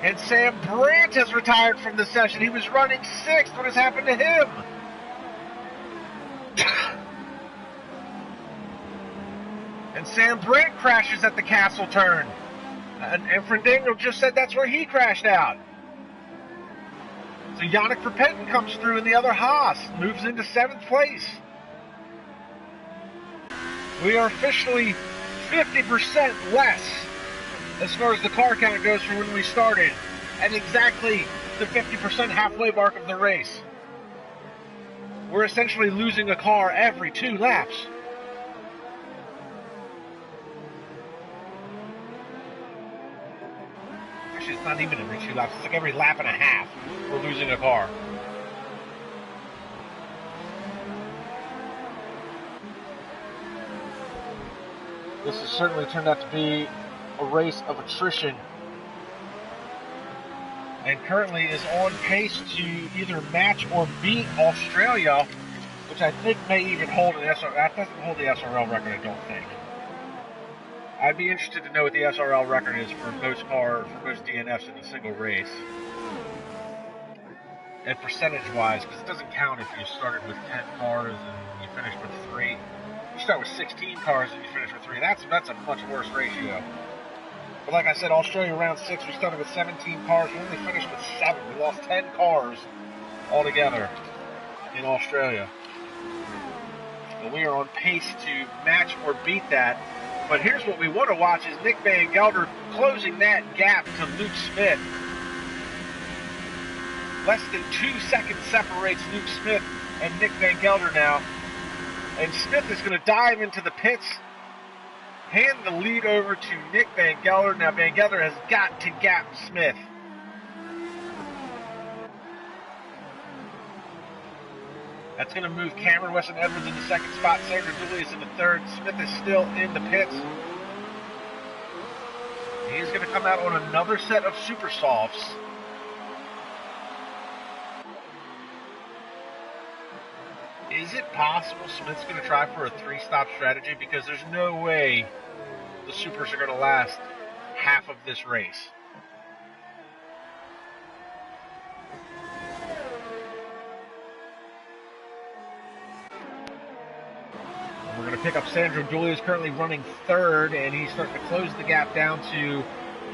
And Sam Brandt has retired from the session. He was running 6th. What has happened to him? And Sam Brandt crashes at the castle turn. And Ifrin Daniel just said that's where he crashed out. So Yannick Verpetten comes through in the other Haas, moves into 7th place. We are officially 50% less as far as the car count goes from when we started, at exactly the 50% halfway mark of the race. We're essentially losing a car every 2 laps. Actually, it's not even every 2 laps. It's like every lap and a half we're losing a car. This has certainly turned out to be a race of attrition, and currently is on pace to either match or beat Australia, which I think may even hold an SRL. That doesn't hold the SRL record, I don't think. I'd be interested to know what the SRL record is for most cars, for most DNFs in a single race. And percentage-wise, because it doesn't count if you started with 10 cars and you finished with 3. You start with 16 cars and you finish with 3. That's a much worse ratio. But like I said, Australia round 6, we started with 17 cars. We only finished with 7. We lost 10 cars altogether in Australia. And we are on pace to match or beat that. But here's what we want to watch is Nick Van Gelder closing that gap to Luke Smith. Less than 2 seconds separates Luke Smith and Nick Van Gelder now. And Smith is going to dive into the pits. hand the lead over to Nick Van Gelder. Now Van Gelder has got to gap Smith. That's going to move Cameron Weston Edwards in the second spot. Sandra Dooley is in the third. Smith is still in the pits. He's going to come out on another set of super softs. Is it possible Smith's going to try for a 3-stop strategy? Because there's no way the supers are going to last half of this race. And we're going to pick up Sandro Dooley, who's currently running third, and he's starting to close the gap down to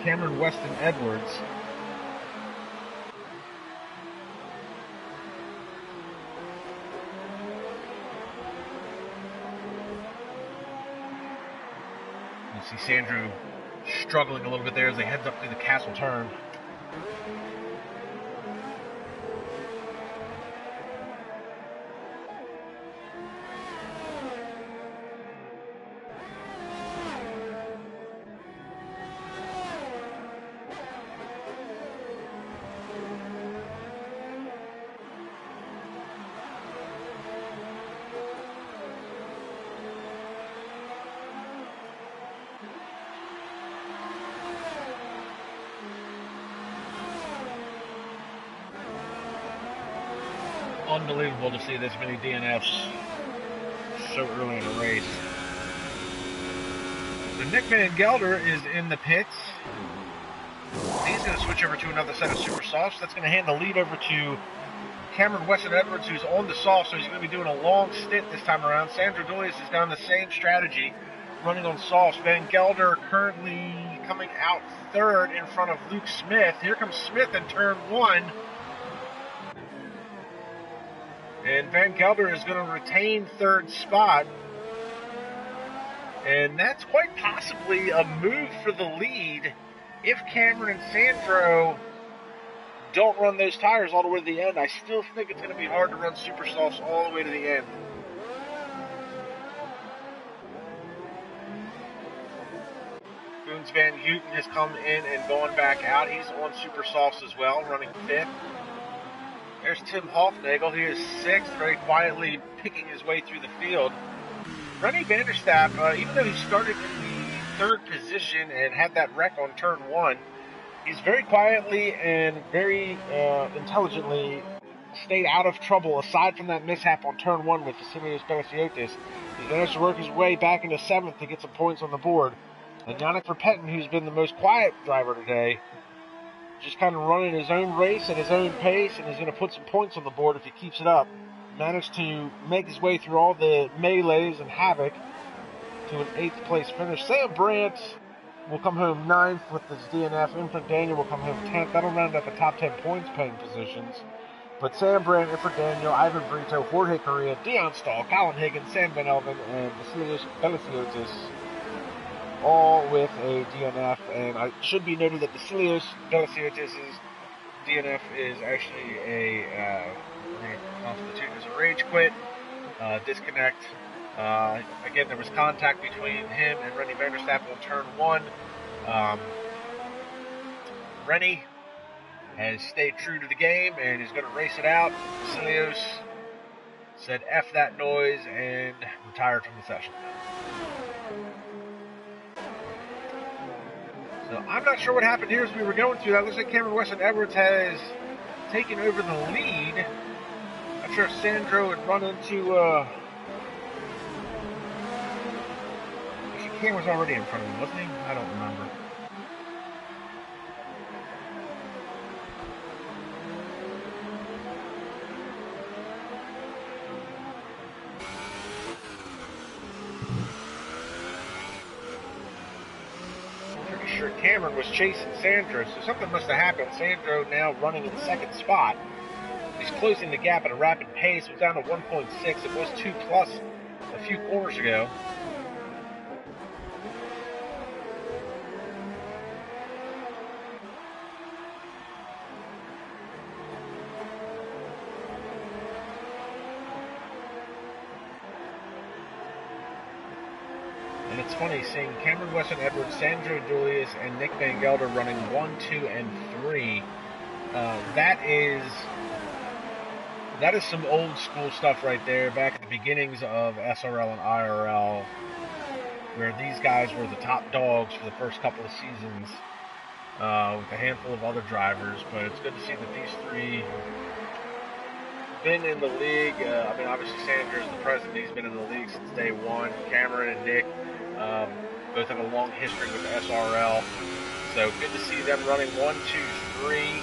Cameron Weston Edwards. You see Sandro struggling a little bit there as he heads up through the castle turn. Unbelievable to see this many DNFs so early in the race. So Nick Van Gelder is in the pits. He's going to switch over to another set of super softs. That's going to hand the lead over to Cameron Weston Edwards, who's on the soft, so he's going to be doing a long stint this time around. Sandra Dooley has done the same strategy, running on softs. Van Gelder currently coming out third in front of Luke Smith. Here comes Smith in turn one. And Van Gelder is going to retain third spot. And that's quite possibly a move for the lead if Cameron and Sandro don't run those tires all the way to the end. I still think it's going to be hard to run super softs all the way to the end. Boons Van Houten has come in and gone back out. He's on super softs as well, running fifth. There's Tim Hofnagel. He is sixth, very quietly picking his way through the field. Rennie Vanderstapp, even though he started in the third position and had that wreck on turn one, he's very quietly and very intelligently stayed out of trouble aside from that mishap on turn one with Vasilios Beliciotis. He's managed to work his way back into seventh to get some points on the board. And Yannick Verpetten, who's been the most quiet driver today, just kind of running his own race at his own pace, and he's going to put some points on the board if he keeps it up. Managed to make his way through all the melees and havoc to an 8th place finish. Sam Brandt will come home 9th with his DNF. Infant Daniel will come home 10th. That'll round up the top 10 points paying positions. But Sam Brandt, Infant Daniel, Ivan Brito, Jorge Correa, Dion Stahl, Colin Higgins, Sam Van Elven, and Vasilios Beliciotis, all with a DNF. And it should be noted that Vasilios Beliciotis' DNF is actually a constituted as a rage quit, disconnect. Again, there was contact between him and Rennie Vanderstapp on turn one. Rennie has stayed true to the game and is going to race it out. Vasilios said F that noise and retired from the session. So I'm not sure what happened here as we were going through that. Looks like Cameron Weston Edwards has taken over the lead. Not sure if Sandro had run into actually, Cam was already in front of him, wasn't he? I don't remember. Sure, Cameron was chasing Sandro, so something must have happened. Sandro now running in second spot. He's closing the gap at a rapid pace. It was down to 1.6. It was 2 plus a few corners ago. And it's funny seeing Cameron Weston Edwards, Sandro Julius, and Nick Van Gelder running 1, 2, and 3. That is some old school stuff right there, back at the beginnings of SRL and IRL, where these guys were the top dogs for the first couple of seasons, with a handful of other drivers. But it's good to see that these three been in the league. I mean, obviously Sanders, the president, he's been in the league since day one. Cameron and Nick both have a long history with the SRL. So good to see them running 1, 2, 3.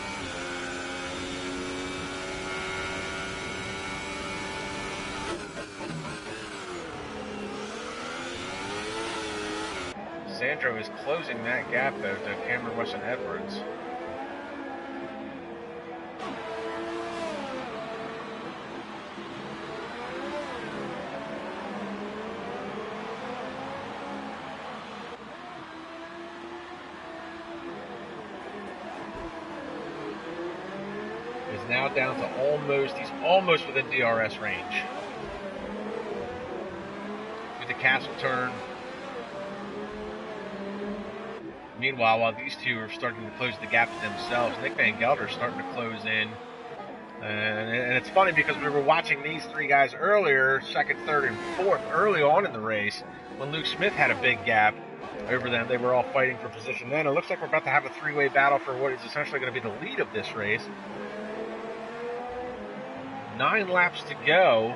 Sandro is closing that gap, though, to Cameron Weston Edwards. Is now down to he's almost within DRS range. With the castle turn. Meanwhile, while these two are starting to close the gap to themselves, Nick Van Gelder is starting to close in. And it's funny because we were watching these three guys earlier, second, third, and fourth, early on in the race, when Luke Smith had a big gap over them. They were all fighting for position then. It looks like we're about to have a three-way battle for what is essentially going to be the lead of this race. 9 laps to go.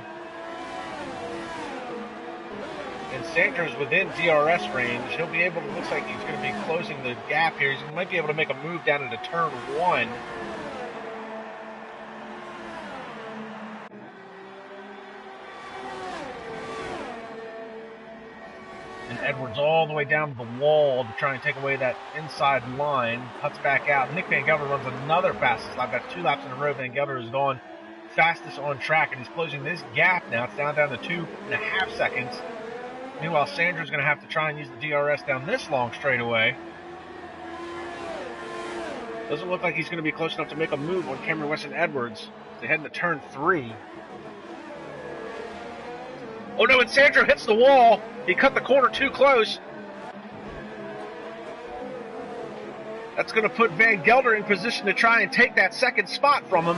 And Sandro's within DRS range. He'll be able to, looks like he's going to be closing the gap here. He might be able to make a move down into turn 1. And Edwards all the way down to the wall to try and take away that inside line. Cuts back out. Nick Van Gelder runs another fastest lap. That's 2 laps in a row. Van Gelder has gone fastest on track, and he's closing this gap now. It's down to 2.5 seconds. Meanwhile, Sandro's going to have to try and use the DRS down this long straightaway. Doesn't look like he's going to be close enough to make a move on Cameron Weston Edwards. They head into turn 3. Oh no, and Sandro hits the wall. He cut the corner too close. That's going to put Van Gelder in position to try and take that second spot from him.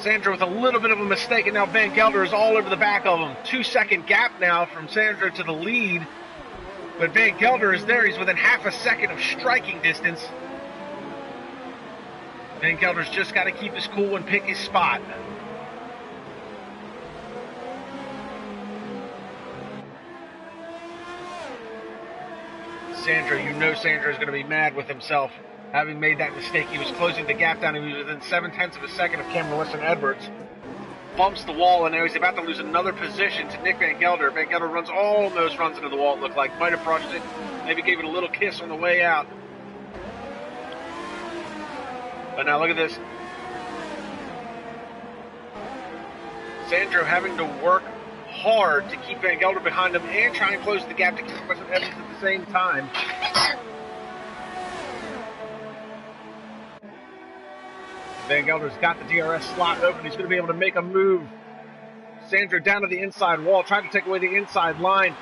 Sandro with a little bit of a mistake, and now Van Gelder is all over the back of him. 2-second gap now from Sandro to the lead. But Van Gelder is there. He's within half a second of striking distance. Van Gelder's just got to keep his cool and pick his spot. Sandro, you know Sandro is going to be mad with himself. Having made that mistake, he was closing the gap down. He was within 0.7 of a second of Cameron Weston Edwards. Bumps the wall, and now he's about to lose another position to Nick Van Gelder. Van Gelder almost runs into the wall, it looked like. Might have brushed it. Maybe gave it a little kiss on the way out. But now look at this. Sandro having to work hard to keep Van Gelder behind him and try and close the gap to Cameron Weston Edwards at the same time. Van Gelder's got the DRS slot open. He's going to be able to make a move. Sandro down to the inside wall, trying to take away the inside line.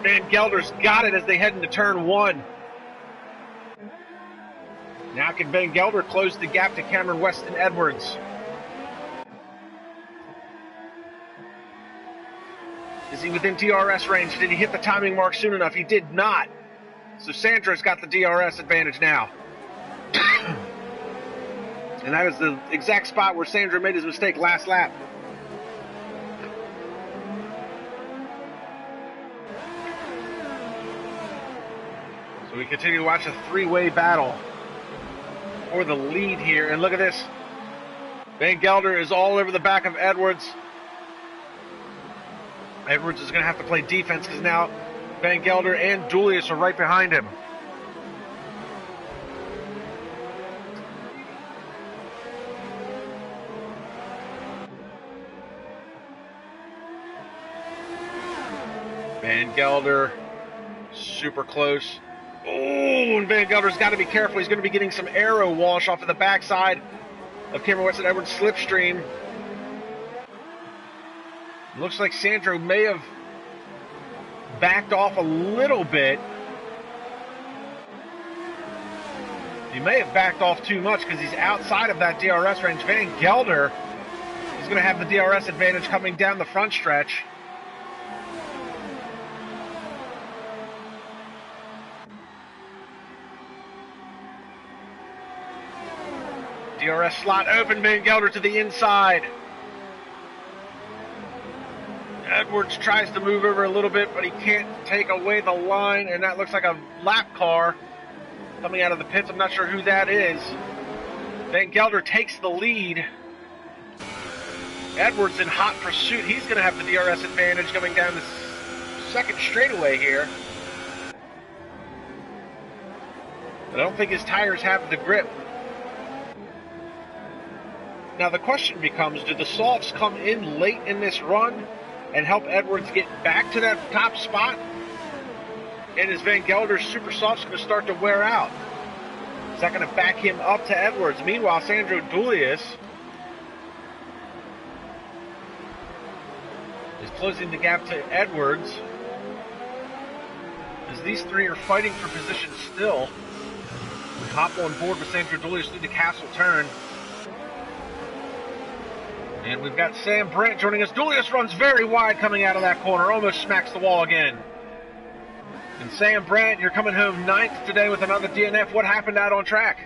Van Gelder's got it as they head into turn 1. Now can Van Gelder close the gap to Cameron Weston Edwards? Is he within DRS range? Did he hit the timing mark soon enough? He did not. So Sandro's got the DRS advantage now. And that is the exact spot where Sandro made his mistake last lap. So we continue to watch a three-way battle for the lead here. And look at this. Van Gelder is all over the back of Edwards. Edwards is going to have to play defense because now Van Gelder and Julius are right behind him. Van Gelder, super close. Oh, and Van Gelder's got to be careful. He's going to be getting some aero wash off of the backside of Cameron Weston Edwards' slipstream. Looks like Sandro may have backed off a little bit. He may have backed off too much because he's outside of that DRS range. Van Gelder is going to have the DRS advantage coming down the front stretch. DRS slot open, Van Gelder to the inside. Edwards tries to move over a little bit, but he can't take away the line, and that looks like a lap car coming out of the pits. I'm not sure who that is. Van Gelder takes the lead. Edwards in hot pursuit. He's going to have the DRS advantage coming down the second straightaway here. But I don't think his tires have the grip. Now the question becomes, do the softs come in late in this run and help Edwards get back to that top spot? And is Van Gelder's super softs going to start to wear out? Is that going to back him up to Edwards? Meanwhile, Sandro Dulius is closing the gap to Edwards, as these three are fighting for position still. We hop on board with Sandro Dulius through the castle turn. And we've got Sam Brandt joining us. Dulius runs very wide coming out of that corner, almost smacks the wall again. And Sam Brandt, you're coming home 9th today with another DNF. What happened out on track?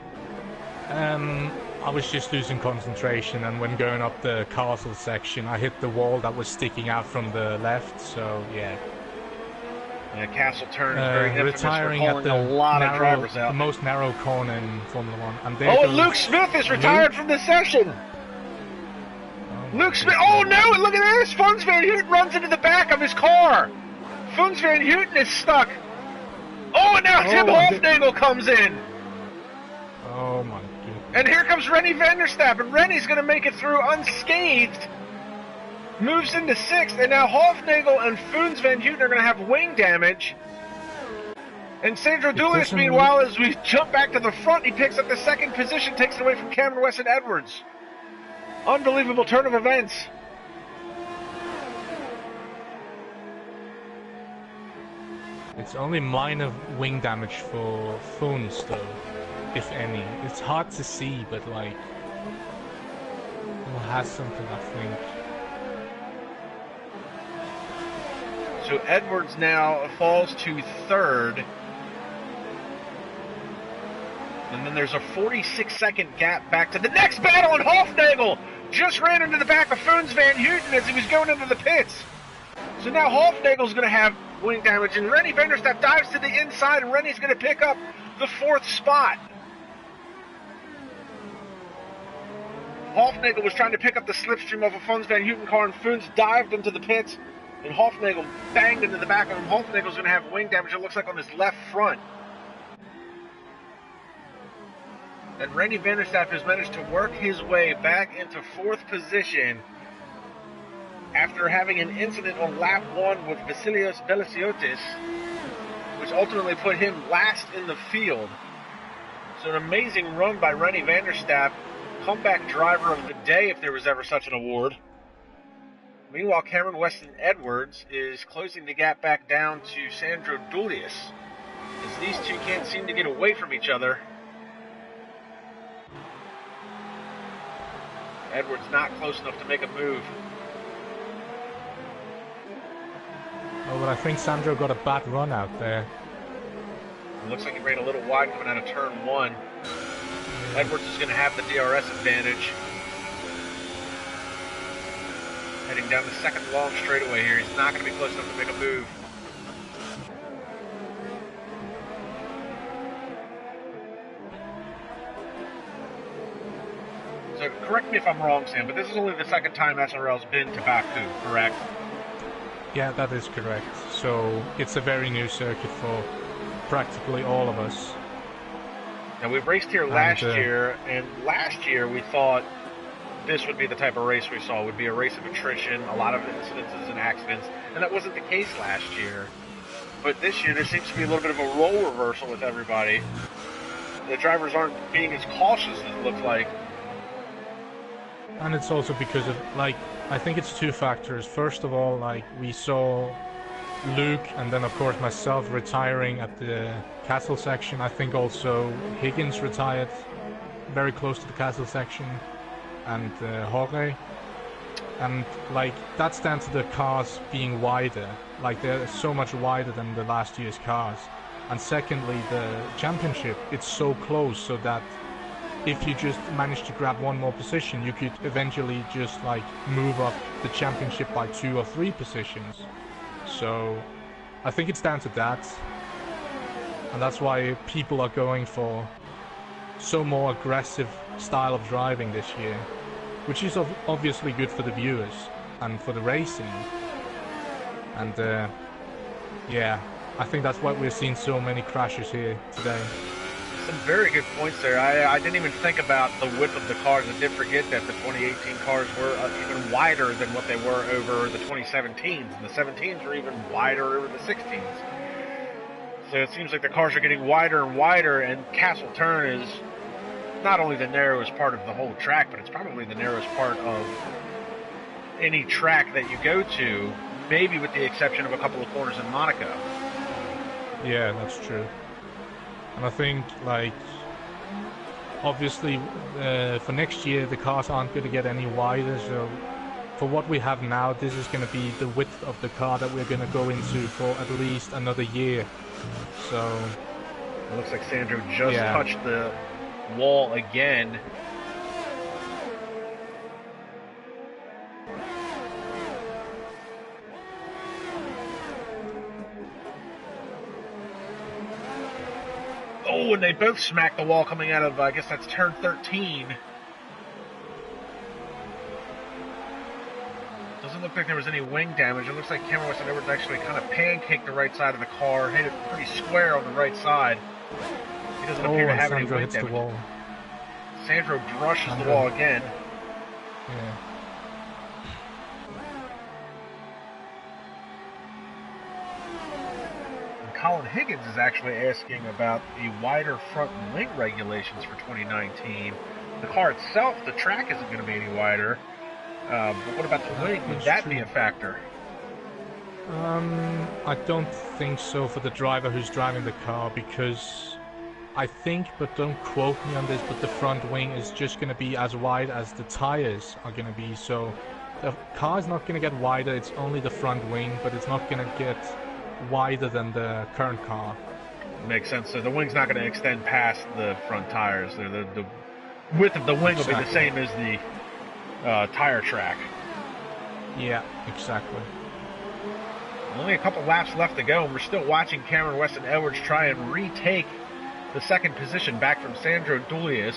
I was just losing concentration, and when going up the castle section, I hit the wall that was sticking out from the left, so yeah. And castle turn is very infamous for retiring calling at a lot of drivers out. the most narrow corner in Formula 1. And there Oh, goes Luke Smith is retired from the session. Luke Smith, oh no, look at this! Funs Van Houten runs into the back of his car. Funs Van Houten is stuck. Oh, and now Tim Hofnagel comes in. Oh my goodness. And here comes Rennie van der Stappen. Rennie's going to make it through unscathed. Moves into 6th, and now Hofnagel and Funs Van Houten are going to have wing damage. And Sandro Dulius, meanwhile, as we jump back to the front, he picks up the 2nd position, takes it away from Cameron Weston Edwards. Unbelievable turn of events. It's only minor wing damage for Funs, though, if any. It's hard to see, but like, it has something, I think. So Edwards now falls to 3rd. And then there's a 46-second gap back to the next battle, and Hofnagel just ran into the back of Funs Van Houten as he was going into the pits. So now Hofnagel's going to have wing damage, and Rennie van der Stappen dives to the inside, and Rennie's going to pick up the 4th spot. Hofnagel was trying to pick up the slipstream of a Funs Van Houten car, and Funs dived into the pits, and Hofnagel banged into the back of him. Hofnagel's going to have wing damage, it looks like, on his left front. And Rennie van der Stappen has managed to work his way back into 4th position after having an incident on lap 1 with Vasilios Belisiotis, which ultimately put him last in the field. So an amazing run by Rennie van der Stappen, comeback driver of the day if there was ever such an award. Meanwhile, Cameron Weston Edwards is closing the gap back down to Sandro Dulius, as these two can't seem to get away from each other. Edwards not close enough to make a move. Oh, but I think Sandro got a bad run out there. It looks like he ran a little wide coming out of turn 1. Edwards is going to have the DRS advantage. Heading down the 2nd long straightaway here. He's not going to be close enough to make a move. So correct me if I'm wrong, Sam, but this is only the 2nd time SRL's been to Baku, correct? Yeah, that is correct. So it's a very new circuit for practically all of us. Now we've raced here last year, and last year we thought this would be the type of race we saw. It would be a race of attrition, a lot of incidences and accidents, and that wasn't the case last year. But this year there seems to be a little bit of a role reversal with everybody. The drivers aren't being as cautious as it looks like. And it's also because of, like, I think it's two factors. First of all, like, we saw Luke and then, of course, myself retiring at the castle section. I think also Higgins retired very close to the castle section, and Jorge. And, like, that's down to the cars being wider. Like, they're so much wider than the last year's cars. And secondly, the championship, it's so close so that if you just manage to grab one more position, you could eventually just, like, move up the championship by 2 or 3 positions. So I think it's down to that. And that's why people are going for so more aggressive style of driving this year, which is obviously good for the viewers and for the racing. And yeah, I think that's why we're seeing so many crashes here today. Some very good points there. I didn't even think about the width of the cars. I did forget that the 2018 cars were even wider than what they were over the 2017s. And the 17s were even wider over the 16s. So it seems like the cars are getting wider and wider, and Castle Turn is not only the narrowest part of the whole track, but it's probably the narrowest part of any track that you go to, maybe with the exception of a couple of corners in Monaco. Yeah, that's true. And I think, like, obviously for next year the cars aren't going to get any wider, so for what we have now, this is going to be the width of the car that we're going to go into for at least another year. So it looks like Sandro just touched the wall again. Oh, and they both smacked the wall coming out of, I guess that's turn 13. Doesn't look like there was any wing damage. It looks like Cameron Weston Edwards actually kind of pancaked the right side of the car, hit it pretty square on the right side. He doesn't appear to have any wing damage. The wall. Sandro brushes the wall again. Yeah. Colin Higgins is actually asking about the wider front wing regulations for 2019. The car itself, the track isn't going to be any wider. But what about the wing? Would that be a factor? I don't think so for the driver who's driving the car, because I think, but don't quote me on this, but the front wing is just going to be as wide as the tires are going to be. So the car is not going to get wider, it's only the front wing, but it's not going to get wider than the current car. Makes sense. So the wing's not going to extend past the front tires. The width of the wing will be the same as the tire track. Yeah, exactly. Only a couple laps left to go, and we're still watching Cameron Weston Edwards try and retake the second position back from Sandro Dulius.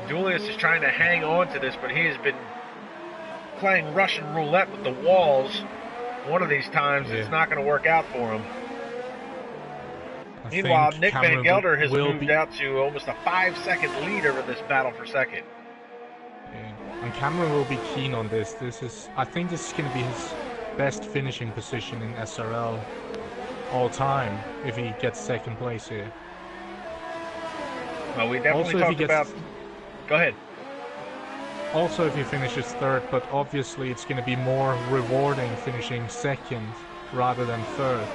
Dulius is trying to hang on to this, but he has been playing Russian roulette with the walls. One of these times, it's not going to work out for him. Meanwhile, Nick Van Gelder has moved out to almost a 5-second lead over this battle for second. Yeah. And Cameron will be keen on this. I think this is going to be his best finishing position in SRL all time if he gets second place here. Well, we definitely talked about... Go ahead. Also, if he finishes third, but obviously it's going to be more rewarding finishing second rather than third.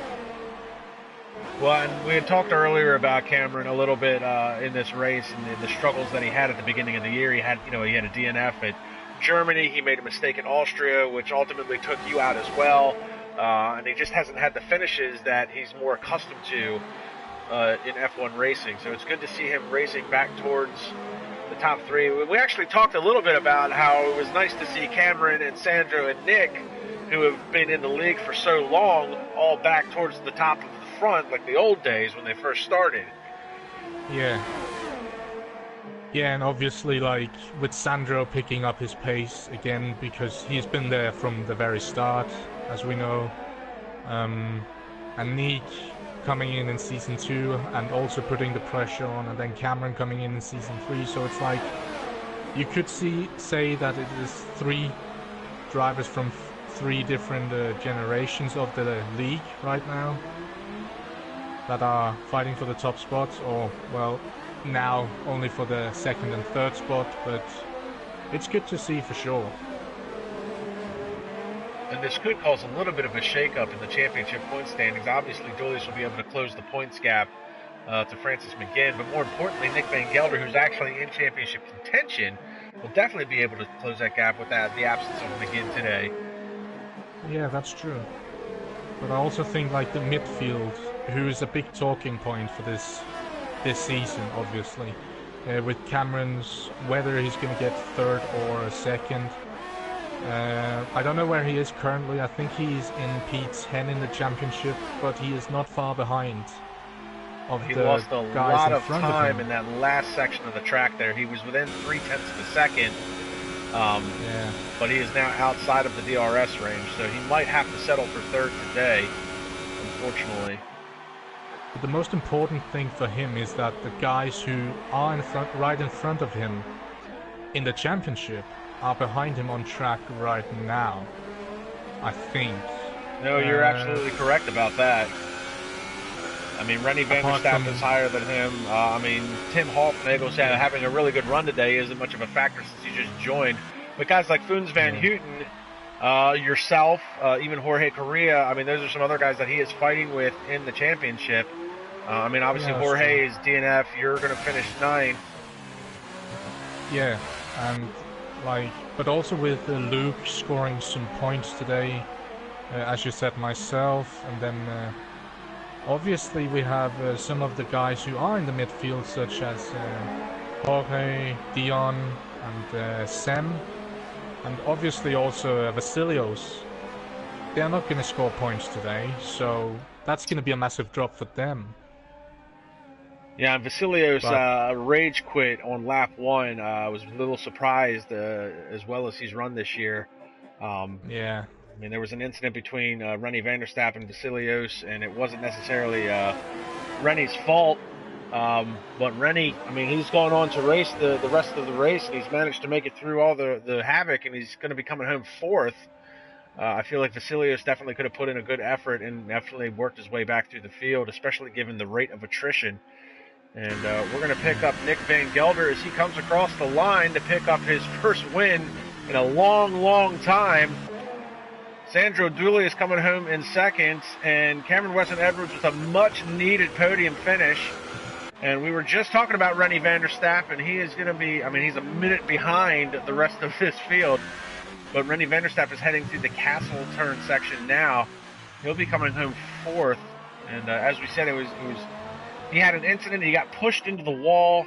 Well, and we had talked earlier about Cameron a little bit in this race and the struggles that he had at the beginning of the year. He had a DNF at Germany. He made a mistake in Austria, which ultimately took you out as well. And he just hasn't had the finishes that he's more accustomed to in F1 racing. So it's good to see him racing back towards the top three. We actually talked a little bit about how it was nice to see Cameron and Sandro and Nick, who have been in the league for so long, all back towards the top of the front like the old days when they first started. Yeah, and obviously, like, with Sandro picking up his pace again, because he's been there from the very start, as we know, and Nick coming in season 2 and also putting the pressure on, and then Cameron coming in season 3, so it's like you could say that it is 3 drivers from 3 different generations of the league right now that are fighting for the top spots, or, well, now only for the second and third spot, but it's good to see for sure. And this could cause a little bit of a shake-up in the championship point standings. Obviously, Julius will be able to close the points gap to Francis McGinn, but more importantly, Nick Van Gelder, who's actually in championship contention, will definitely be able to close that gap with the absence of McGinn today. Yeah, that's true. But I also think like the midfield, who is a big talking point for this season, obviously, with Cameron's whether he's going to get third or second. I don't know where he is currently. I think he's in P10 in the championship, but he is not far behind of he the lost a guys lot in of front time of him. in that last section of the track there. He was within 0.3 of a second, Yeah. but he is now outside of the DRS range, so he might have to settle for third today, unfortunately. But the most important thing for him is that the guys who are in front, right in front of him in the championship are behind him on track right now, I think. No, you're absolutely correct about that. I mean, Rennie van der Stappen is higher than him. I mean, Tim Hofnagel's having a really good run today isn't much of a factor since he just joined. But guys like Foons van Houten, yourself, even Jorge Correa, I mean, those are some other guys that he is fighting with in the championship. I mean, obviously Jorge is DNF. You're going to finish 9th. Yeah, and like, but also with Luke scoring some points today, as you said, myself, and then obviously we have some of the guys who are in the midfield, such as Jorge, Dion, and Sam, and obviously also Vasilios. They're not going to score points today, so that's going to be a massive drop for them. Yeah, and Vasilios rage quit on lap 1. I was a little surprised, as well as he's run this year. Yeah. I mean, there was an incident between Rennie van der Stappen and Vasilios, and it wasn't necessarily Rennie's fault. But Rennie, I mean, he's gone on to race the rest of the race, and he's managed to make it through all the havoc, and he's going to be coming home 4th. I feel like Vasilios definitely could have put in a good effort and definitely worked his way back through the field, especially given the rate of attrition. And we're going to pick up Nick Van Gelder as he comes across the line to pick up his first win in a long, long time. Sandro Dooley is coming home in 2nd, and Cameron Weston-Edwards with a much-needed podium finish. And we were just talking about Rennie van der Stappen. He is going to be, I mean, he's a minute behind the rest of this field. But Rennie van der Stappen is heading through the Castle turn section now. He'll be coming home 4th. And as we said, he had an incident. He got pushed into the wall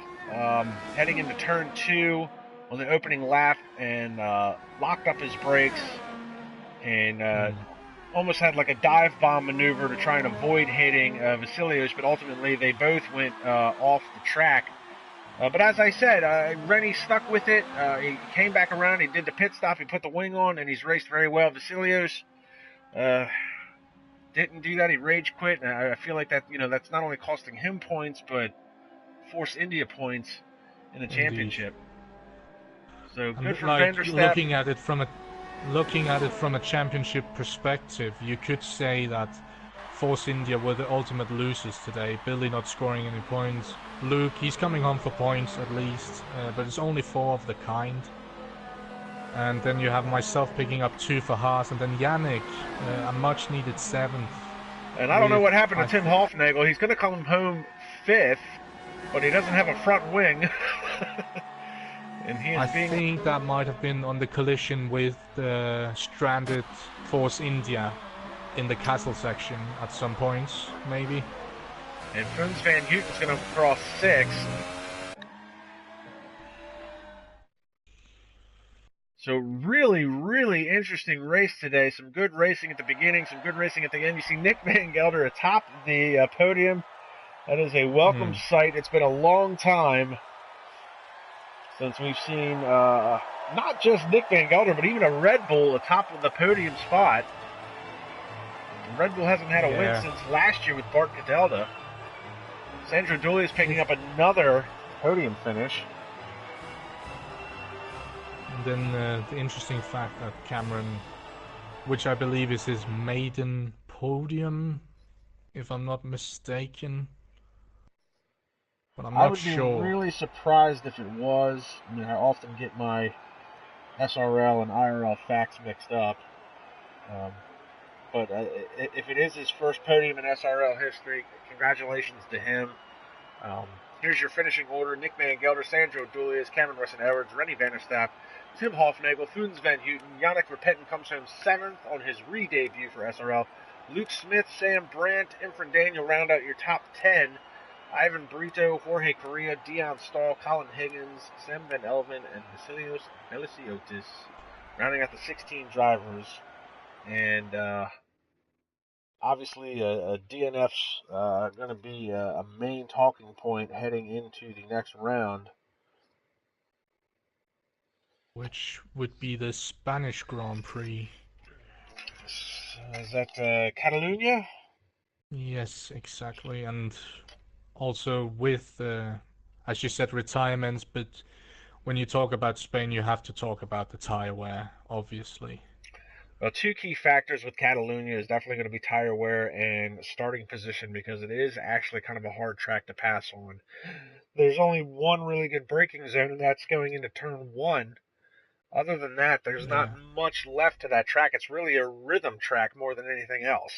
heading into turn 2 on the opening lap and locked up his brakes and almost had like a dive bomb maneuver to try and avoid hitting Vasilios, but ultimately they both went off the track. But as I said, Rennie stuck with it. He came back around. He did the pit stop. He put the wing on, and he's raced very well. Vasilios didn't do that. He rage quit, and I feel like that, that's not only costing him points, but Force India points in the championship. So good for Van der Stappen. Looking at it from a championship perspective, you could say that Force India were the ultimate losers today. Billy not scoring any points. Luke, he's coming home for points at least, but it's only 4 of the kind. And then you have myself picking up 2 for Haas, and then Yannick, a much-needed 7th. And I don't know what happened to Tim Hofnagel. He's going to come home 5th, but he doesn't have a front wing. And I think that might have been on the collision with the stranded Force India in the castle section at some points, maybe. And Foons van Houten's going to cross 6th. So really, really interesting race today. Some good racing at the beginning, some good racing at the end. You see Nick Van Gelder atop the podium. That is a welcome sight. It's been a long time since we've seen not just Nick Van Gelder, but even a Red Bull atop of the podium spot. Red Bull hasn't had a win since last year with Bart Cadelda. Sandro Dooley is picking up another podium finish. And then the interesting fact that Cameron, which I believe is his maiden podium, if I'm not mistaken. But I'm not sure. I would be really surprised if it was. I mean, I often get my SRL and IRL facts mixed up. But if it is his first podium in SRL history, congratulations to him. Here's your finishing order: Nick Van Gelder, Sandro Dulius, Cameron Wesson-Edwards, Rennie Vanderstapp, Tim Hofnagel, Funes Van Houten. Yannick Repentin comes home 7th on his re-debut for SRL. Luke Smith, Sam Brandt, Infran Daniel round out your top 10. Ivan Brito, Jorge Correa, Dion Stahl, Colin Higgins, Sam Van Elven, and Vasilios Veliciotis rounding out the 16 drivers. And obviously, DNF's going to be a main talking point heading into the next round. Which would be the Spanish Grand Prix. Is that Catalunya? Yes, exactly. And also with, as you said, retirements, but when you talk about Spain, you have to talk about the tire wear, obviously. Well, two key factors with Catalunya is definitely going to be tire wear and starting position, because it is actually kind of a hard track to pass on. There's only one really good braking zone, and that's going into turn 1. Other than that, there's not much left to that track. It's really a rhythm track more than anything else.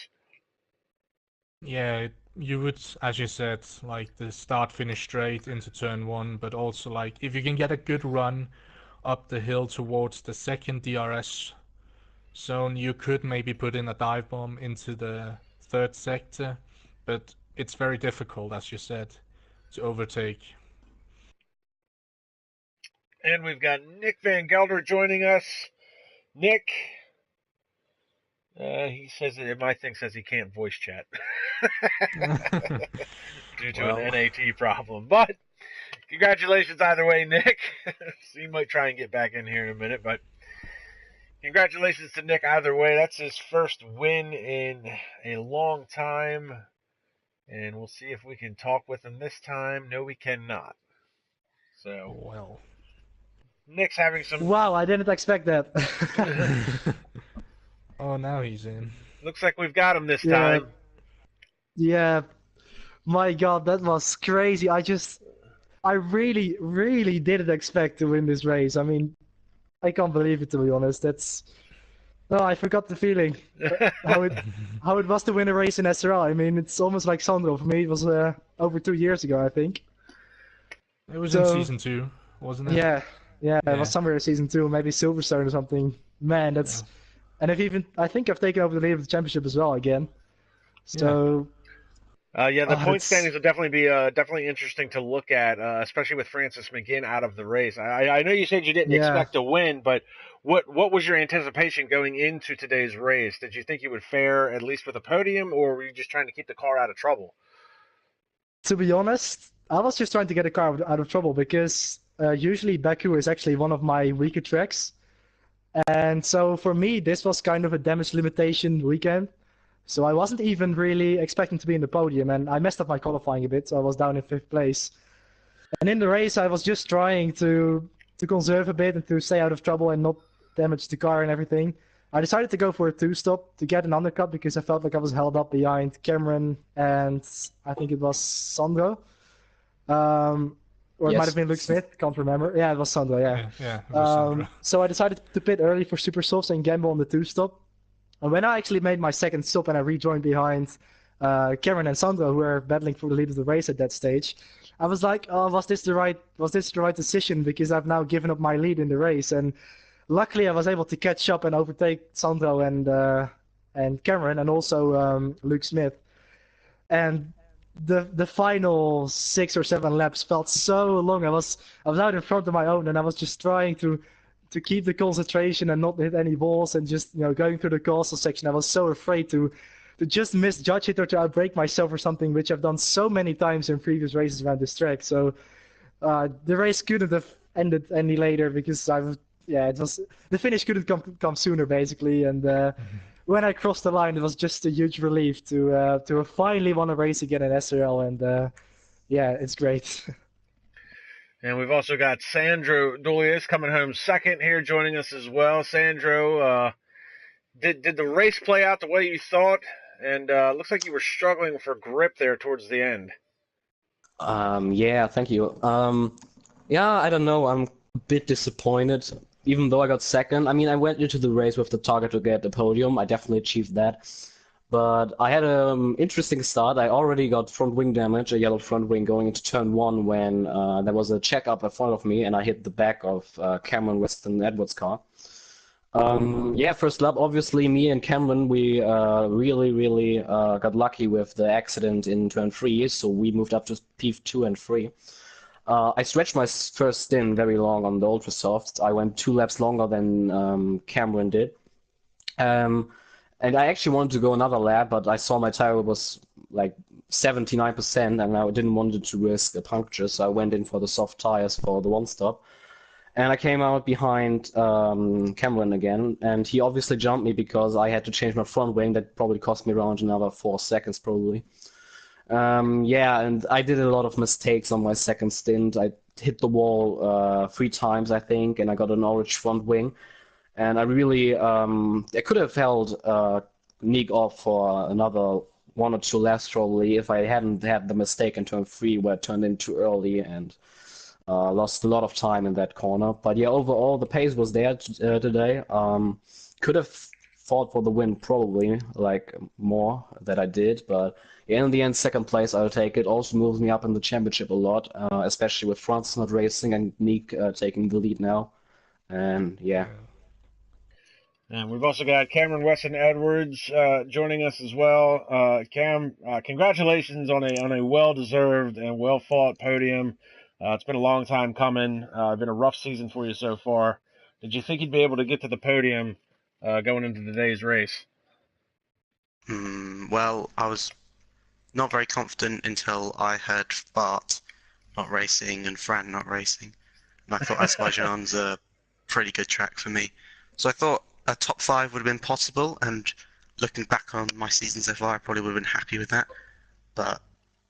Yeah, you would, as you said, like the start-finish straight into turn 1, but also like if you can get a good run up the hill towards the second DRS zone, you could maybe put in a dive bomb into the third sector, but it's very difficult, as you said, to overtake. And we've got Nick Van Gelder joining us. Nick, he says that my thing says he can't voice chat due to an NAT problem. But congratulations either way, Nick. So you might try and get back in here in a minute, but congratulations to Nick either way. That's his first win in a long time, and we'll see if we can talk with him this time. No, we cannot. So, well, Nick's having some. Wow, I didn't expect that. Oh, now he's in. Looks like we've got him this time. Yeah, my God, that was crazy. I really, really didn't expect to win this race. I mean, I can't believe it, to be honest. I forgot the feeling. how it was to win a race in SRL. I mean, it's almost like Sandro. For me, it was over 2 years ago, I think. It was in season 2, wasn't it? Yeah, it was somewhere in season 2, maybe Silverstone or something. Man, that's... And I think I've taken over the lead of the championship as well again. So... the point standings will definitely be definitely interesting to look at, especially with Francis McGinn out of the race. I know you said you didn't expect to win, but what was your anticipation going into today's race? Did you think you would fare at least with a podium, or were you just trying to keep the car out of trouble? To be honest, I was just trying to get the car out of trouble, because usually Baku is actually one of my weaker tracks. And so for me, this was kind of a damage limitation weekend. So I wasn't even really expecting to be in the podium, and I messed up my qualifying a bit, so I was down in 5th place. And in the race, I was just trying to conserve a bit and to stay out of trouble and not damage the car and everything. I decided to go for a 2-stop to get an undercut, because I felt like I was held up behind Cameron and I think it was Sandro. Or it might have been Luke Smith, can't remember. Yeah, it was Sandro, yeah. It was Sandro. So I decided to pit early for super softs and gamble on the 2-stop. And when I actually made my second stop and I rejoined behind Cameron and Sandro, who were battling for the lead of the race at that stage, I was like, oh, was this the right decision? Because I've now given up my lead in the race. And luckily I was able to catch up and overtake Sandro and Cameron, and also Luke Smith. And the final 6 or 7 laps felt so long. I was out in front of my own, and I was just trying to keep the concentration and not hit any balls, and just going through the castle section. I was so afraid to just misjudge it or to outbrake myself or something, which I've done so many times in previous races around this track. So the race couldn't have ended any later, because it was the finish couldn't come sooner basically. And when I crossed the line, it was just a huge relief to have finally won a race again in SRL, and it's great. And we've also got Sandro Dulius coming home second here, joining us as well. Sandro, did the race play out the way you thought? And looks like you were struggling for grip there towards the end. Yeah, thank you. I don't know. I'm a bit disappointed. even though I got second, I mean, I went into the race with the target to get the podium. I definitely achieved that. But I had an interesting start. I already got front wing damage, a yellow front wing, going into turn one when there was a check up in front of me and I hit the back of Cameron Weston Edwards' car. Yeah, first lap, obviously, me and Cameron, we really got lucky with the accident in turn three, so we moved up to P2 and 3. I stretched my first stint very long on the Ultra Softs. I went 2 laps longer than Cameron did. And I actually wanted to go another lap, but I saw my tire was like 79%, and I didn't want to risk a puncture, so I went in for the soft tires for the one stop. And I came out behind Cameron again, and he obviously jumped me because I had to change my front wing. That probably cost me around another 4 seconds, probably. Yeah, and I did a lot of mistakes on my second stint. I hit the wall 3 times, I think, and I got an orange front wing. And I really, I could have held Nick off for another 1 or 2 laps probably if I hadn't had the mistake in turn 3 where it turned in too early and lost a lot of time in that corner. But yeah, overall the pace was there today. Could have fought for the win probably, like more that I did, but yeah, in the end, second place I'll take it. Also moves me up in the championship a lot, especially with Francis not racing and Nick taking the lead now. And yeah. And we've also got Cameron Weston Edwards joining us as well. Cam, congratulations on a well-deserved and well-fought podium. It's been a long time coming. Been a rough season for you so far. Did you think you'd be able to get to the podium going into today's race? Well, I was not very confident until I heard Bart not racing and Fran not racing. And I thought Azerbaijan's a pretty good track for me. So I thought a top 5 would have been possible, and looking back on my season so far, I probably would have been happy with that. But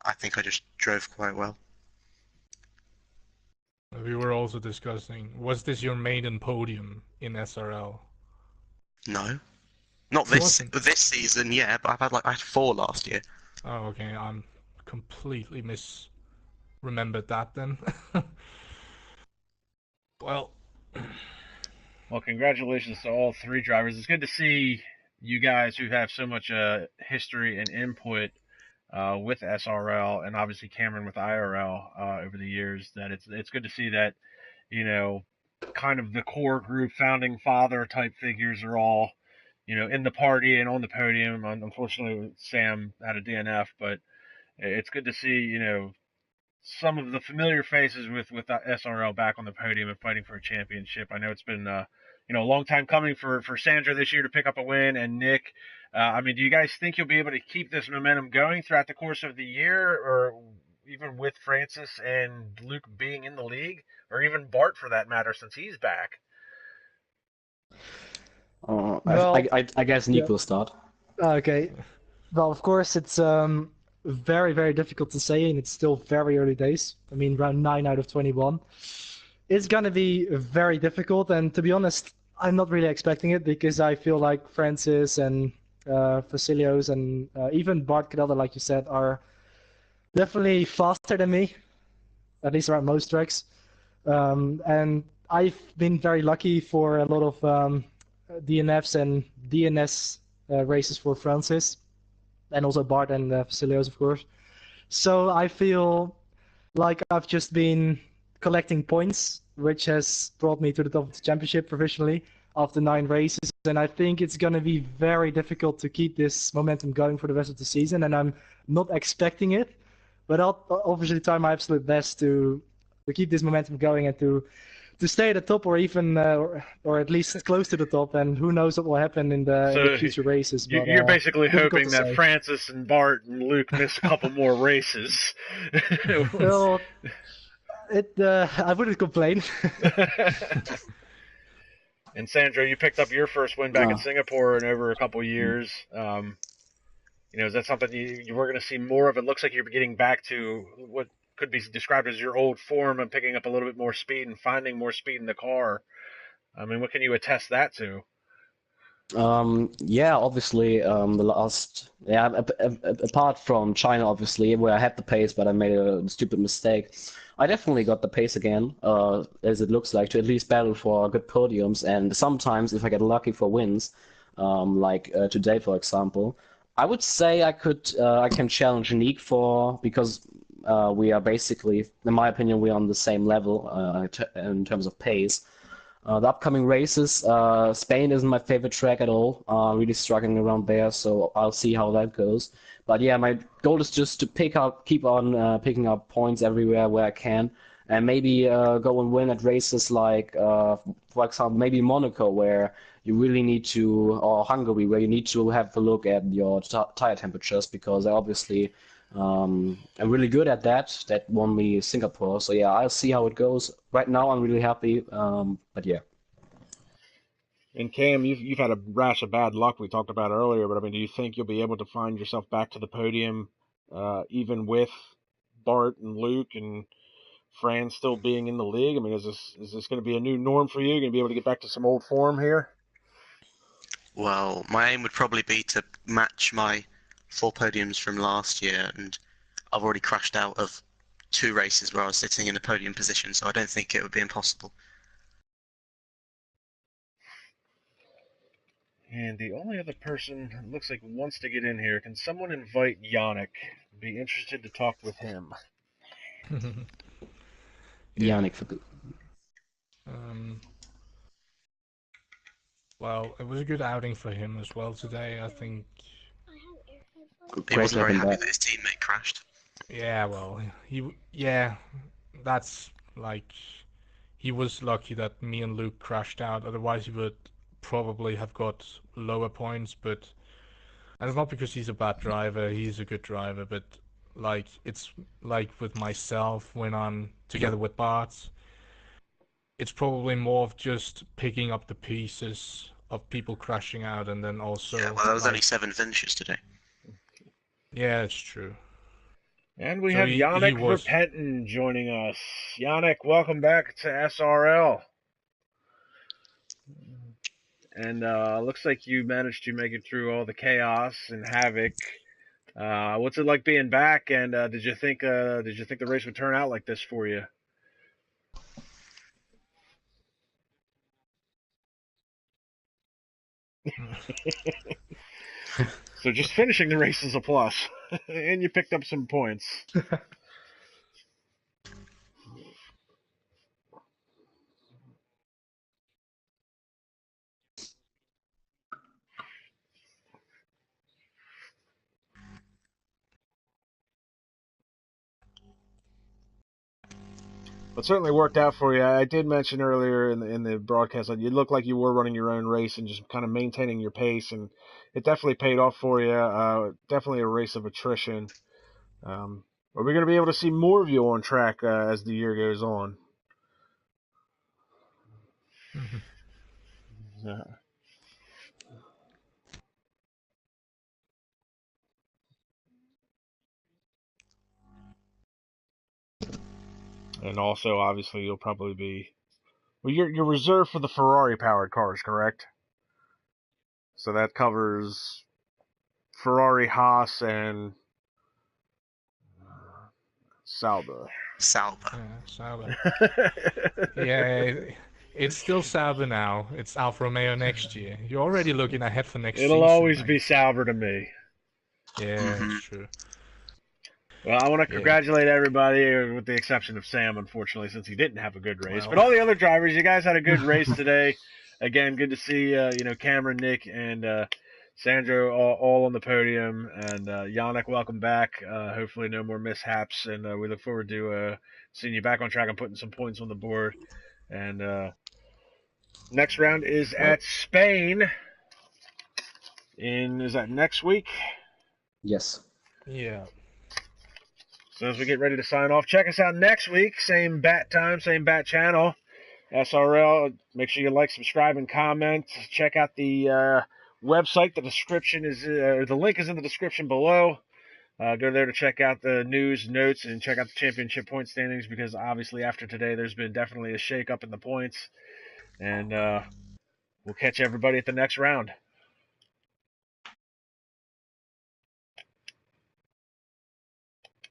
I think I just drove quite well. We were also discussing, was this your maiden podium in SRL? No. Not this season, yeah, but I had 4 last year. Oh, okay. I'm completely misremembered that then. Well, congratulations to all 3 drivers. It's good to see you guys who have so much history and input with SRL and obviously Cameron with IRL over the years. That it's good to see that, you know, kind of the core group, founding father type figures are all, you know, in the party and on the podium. Unfortunately, Sam had a DNF, but it's good to see, you know, some of the familiar faces with SRL back on the podium and fighting for a championship. I know it's been you know, a long time coming for Sandra this year to pick up a win, and Nick. I mean, do you guys think you'll be able to keep this momentum going throughout the course of the year, or even with Francis and Luke being in the league, or even Bart for that matter, since he's back? I guess Nick will start. Okay. Well, of course, it's very difficult to say, and it's still very early days. I mean, round 9 out of 21. It's gonna be very difficult, and to be honest, I'm not really expecting it because I feel like Francis and Vasilios and even Bart Cadelda, like you said, are definitely faster than me, at least around most tracks. And I've been very lucky for a lot of DNFs and DNS races for Francis, and also Bart and Vasilios, of course. So I feel like I've just been collecting points, which has brought me to the top of the championship professionally after 9 races. And I think it's going to be very difficult to keep this momentum going for the rest of the season. And I'm not expecting it, but I'll obviously try my absolute best to keep this momentum going and to stay at the top, or even or at least close to the top. And who knows what will happen in the future races. But, you're basically hoping that Francis and Bart and Luke miss a couple more races. Well, I wouldn't complain. And Sandro, you picked up your first win back in Singapore in over a couple years. You know, is that something you were going to see more of? It looks like you're getting back to what could be described as your old form and picking up a little bit more speed and finding more speed in the car. I mean, what can you attest that to? Yeah, obviously, apart from China, obviously, where I had the pace, but I made a stupid mistake. I definitely got the pace again, as it looks like, to at least battle for good podiums. And sometimes, if I get lucky for wins, like today, for example, I would say I can challenge Nick because we are basically, in my opinion, we are on the same level in terms of pace. The upcoming races, Spain isn't my favorite track at all. Really struggling around there, so I'll see how that goes. But yeah, my goal is just to keep on picking up points everywhere where I can, and maybe go and win at races like, for example, maybe Monaco, where you really need to, or Hungary, where you need to have a look at your tire temperatures, because I obviously I'm really good at that. That won me Singapore. So yeah, I'll see how it goes. Right now, I'm really happy. But yeah. And Cam, you've had a rash of bad luck we talked about earlier, but I mean, do you think you'll be able to find yourself back to the podium, even with Bart and Luke and Fran still being in the league? I mean, is this going to be a new norm for you? Going to be able to get back to some old form here? Well, my aim would probably be to match my 4 podiums from last year, and I've already crashed out of 2 races where I was sitting in a podium position, so I don't think it would be impossible. And the only other person it looks like wants to get in here, can someone invite Yannick? Be interested to talk with him. Yeah. Yannick for good. Well, it was a good outing for him as well today. I think. He Great wasn't to have very him happy back. that his teammate crashed. Yeah, well, yeah, that's like he was lucky that me and Luke crashed out. Otherwise, he would probably have got lower points. But and it's not because he's a bad driver. He's a good driver. But like it's like with myself when I'm together with Bart, it's probably more of just picking up the pieces of people crashing out, and then also Yeah, well, there was only like 7 finishes today. yeah, it's true. And we So have he Yannick was. Verpetten joining us. Yannick, welcome back to SRL. And looks like you managed to make it through all the chaos and havoc. What's it like being back? And did you think the race would turn out like this for you? So just finishing the race is a plus, and you picked up some points. But certainly worked out for you. I did mention earlier in the broadcast that you looked like you were running your own race and just kind of maintaining your pace, and it definitely paid off for you. Definitely a race of attrition. Are we going to be able to see more of you on track as the year goes on? Yeah. And also, obviously, you'll probably be well. You're reserved for the Ferrari powered cars, correct? So that covers Ferrari, Haas, and Sauber. Sauber. Yeah, Sauber. Yeah, it's still Sauber now. It's Alfa Romeo next year. You're already looking ahead for next It'll season. always be Sauber to me. Yeah, Mm-hmm. it's true. Well, I want to Yeah. congratulate everybody, with the exception of Sam, unfortunately, since he didn't have a good race. Well. But all the other drivers, you guys had a good race today. Again, good to see Cameron, Nick, and Sandro all on the podium. And Yannick, welcome back. Hopefully, no more mishaps. And we look forward to seeing you back on track and putting some points on the board. And next round is Well, at Spain. Is that next week? yes. Yeah. So as we get ready to sign off, check us out next week. Same bat time, same bat channel. SRL. Make sure you like, subscribe, and comment. Check out the website. The description is the link is in the description below. Go there to check out the news, notes, and check out the championship point standings, because obviously after today there's been definitely a shake up in the points. And we'll catch everybody at the next round.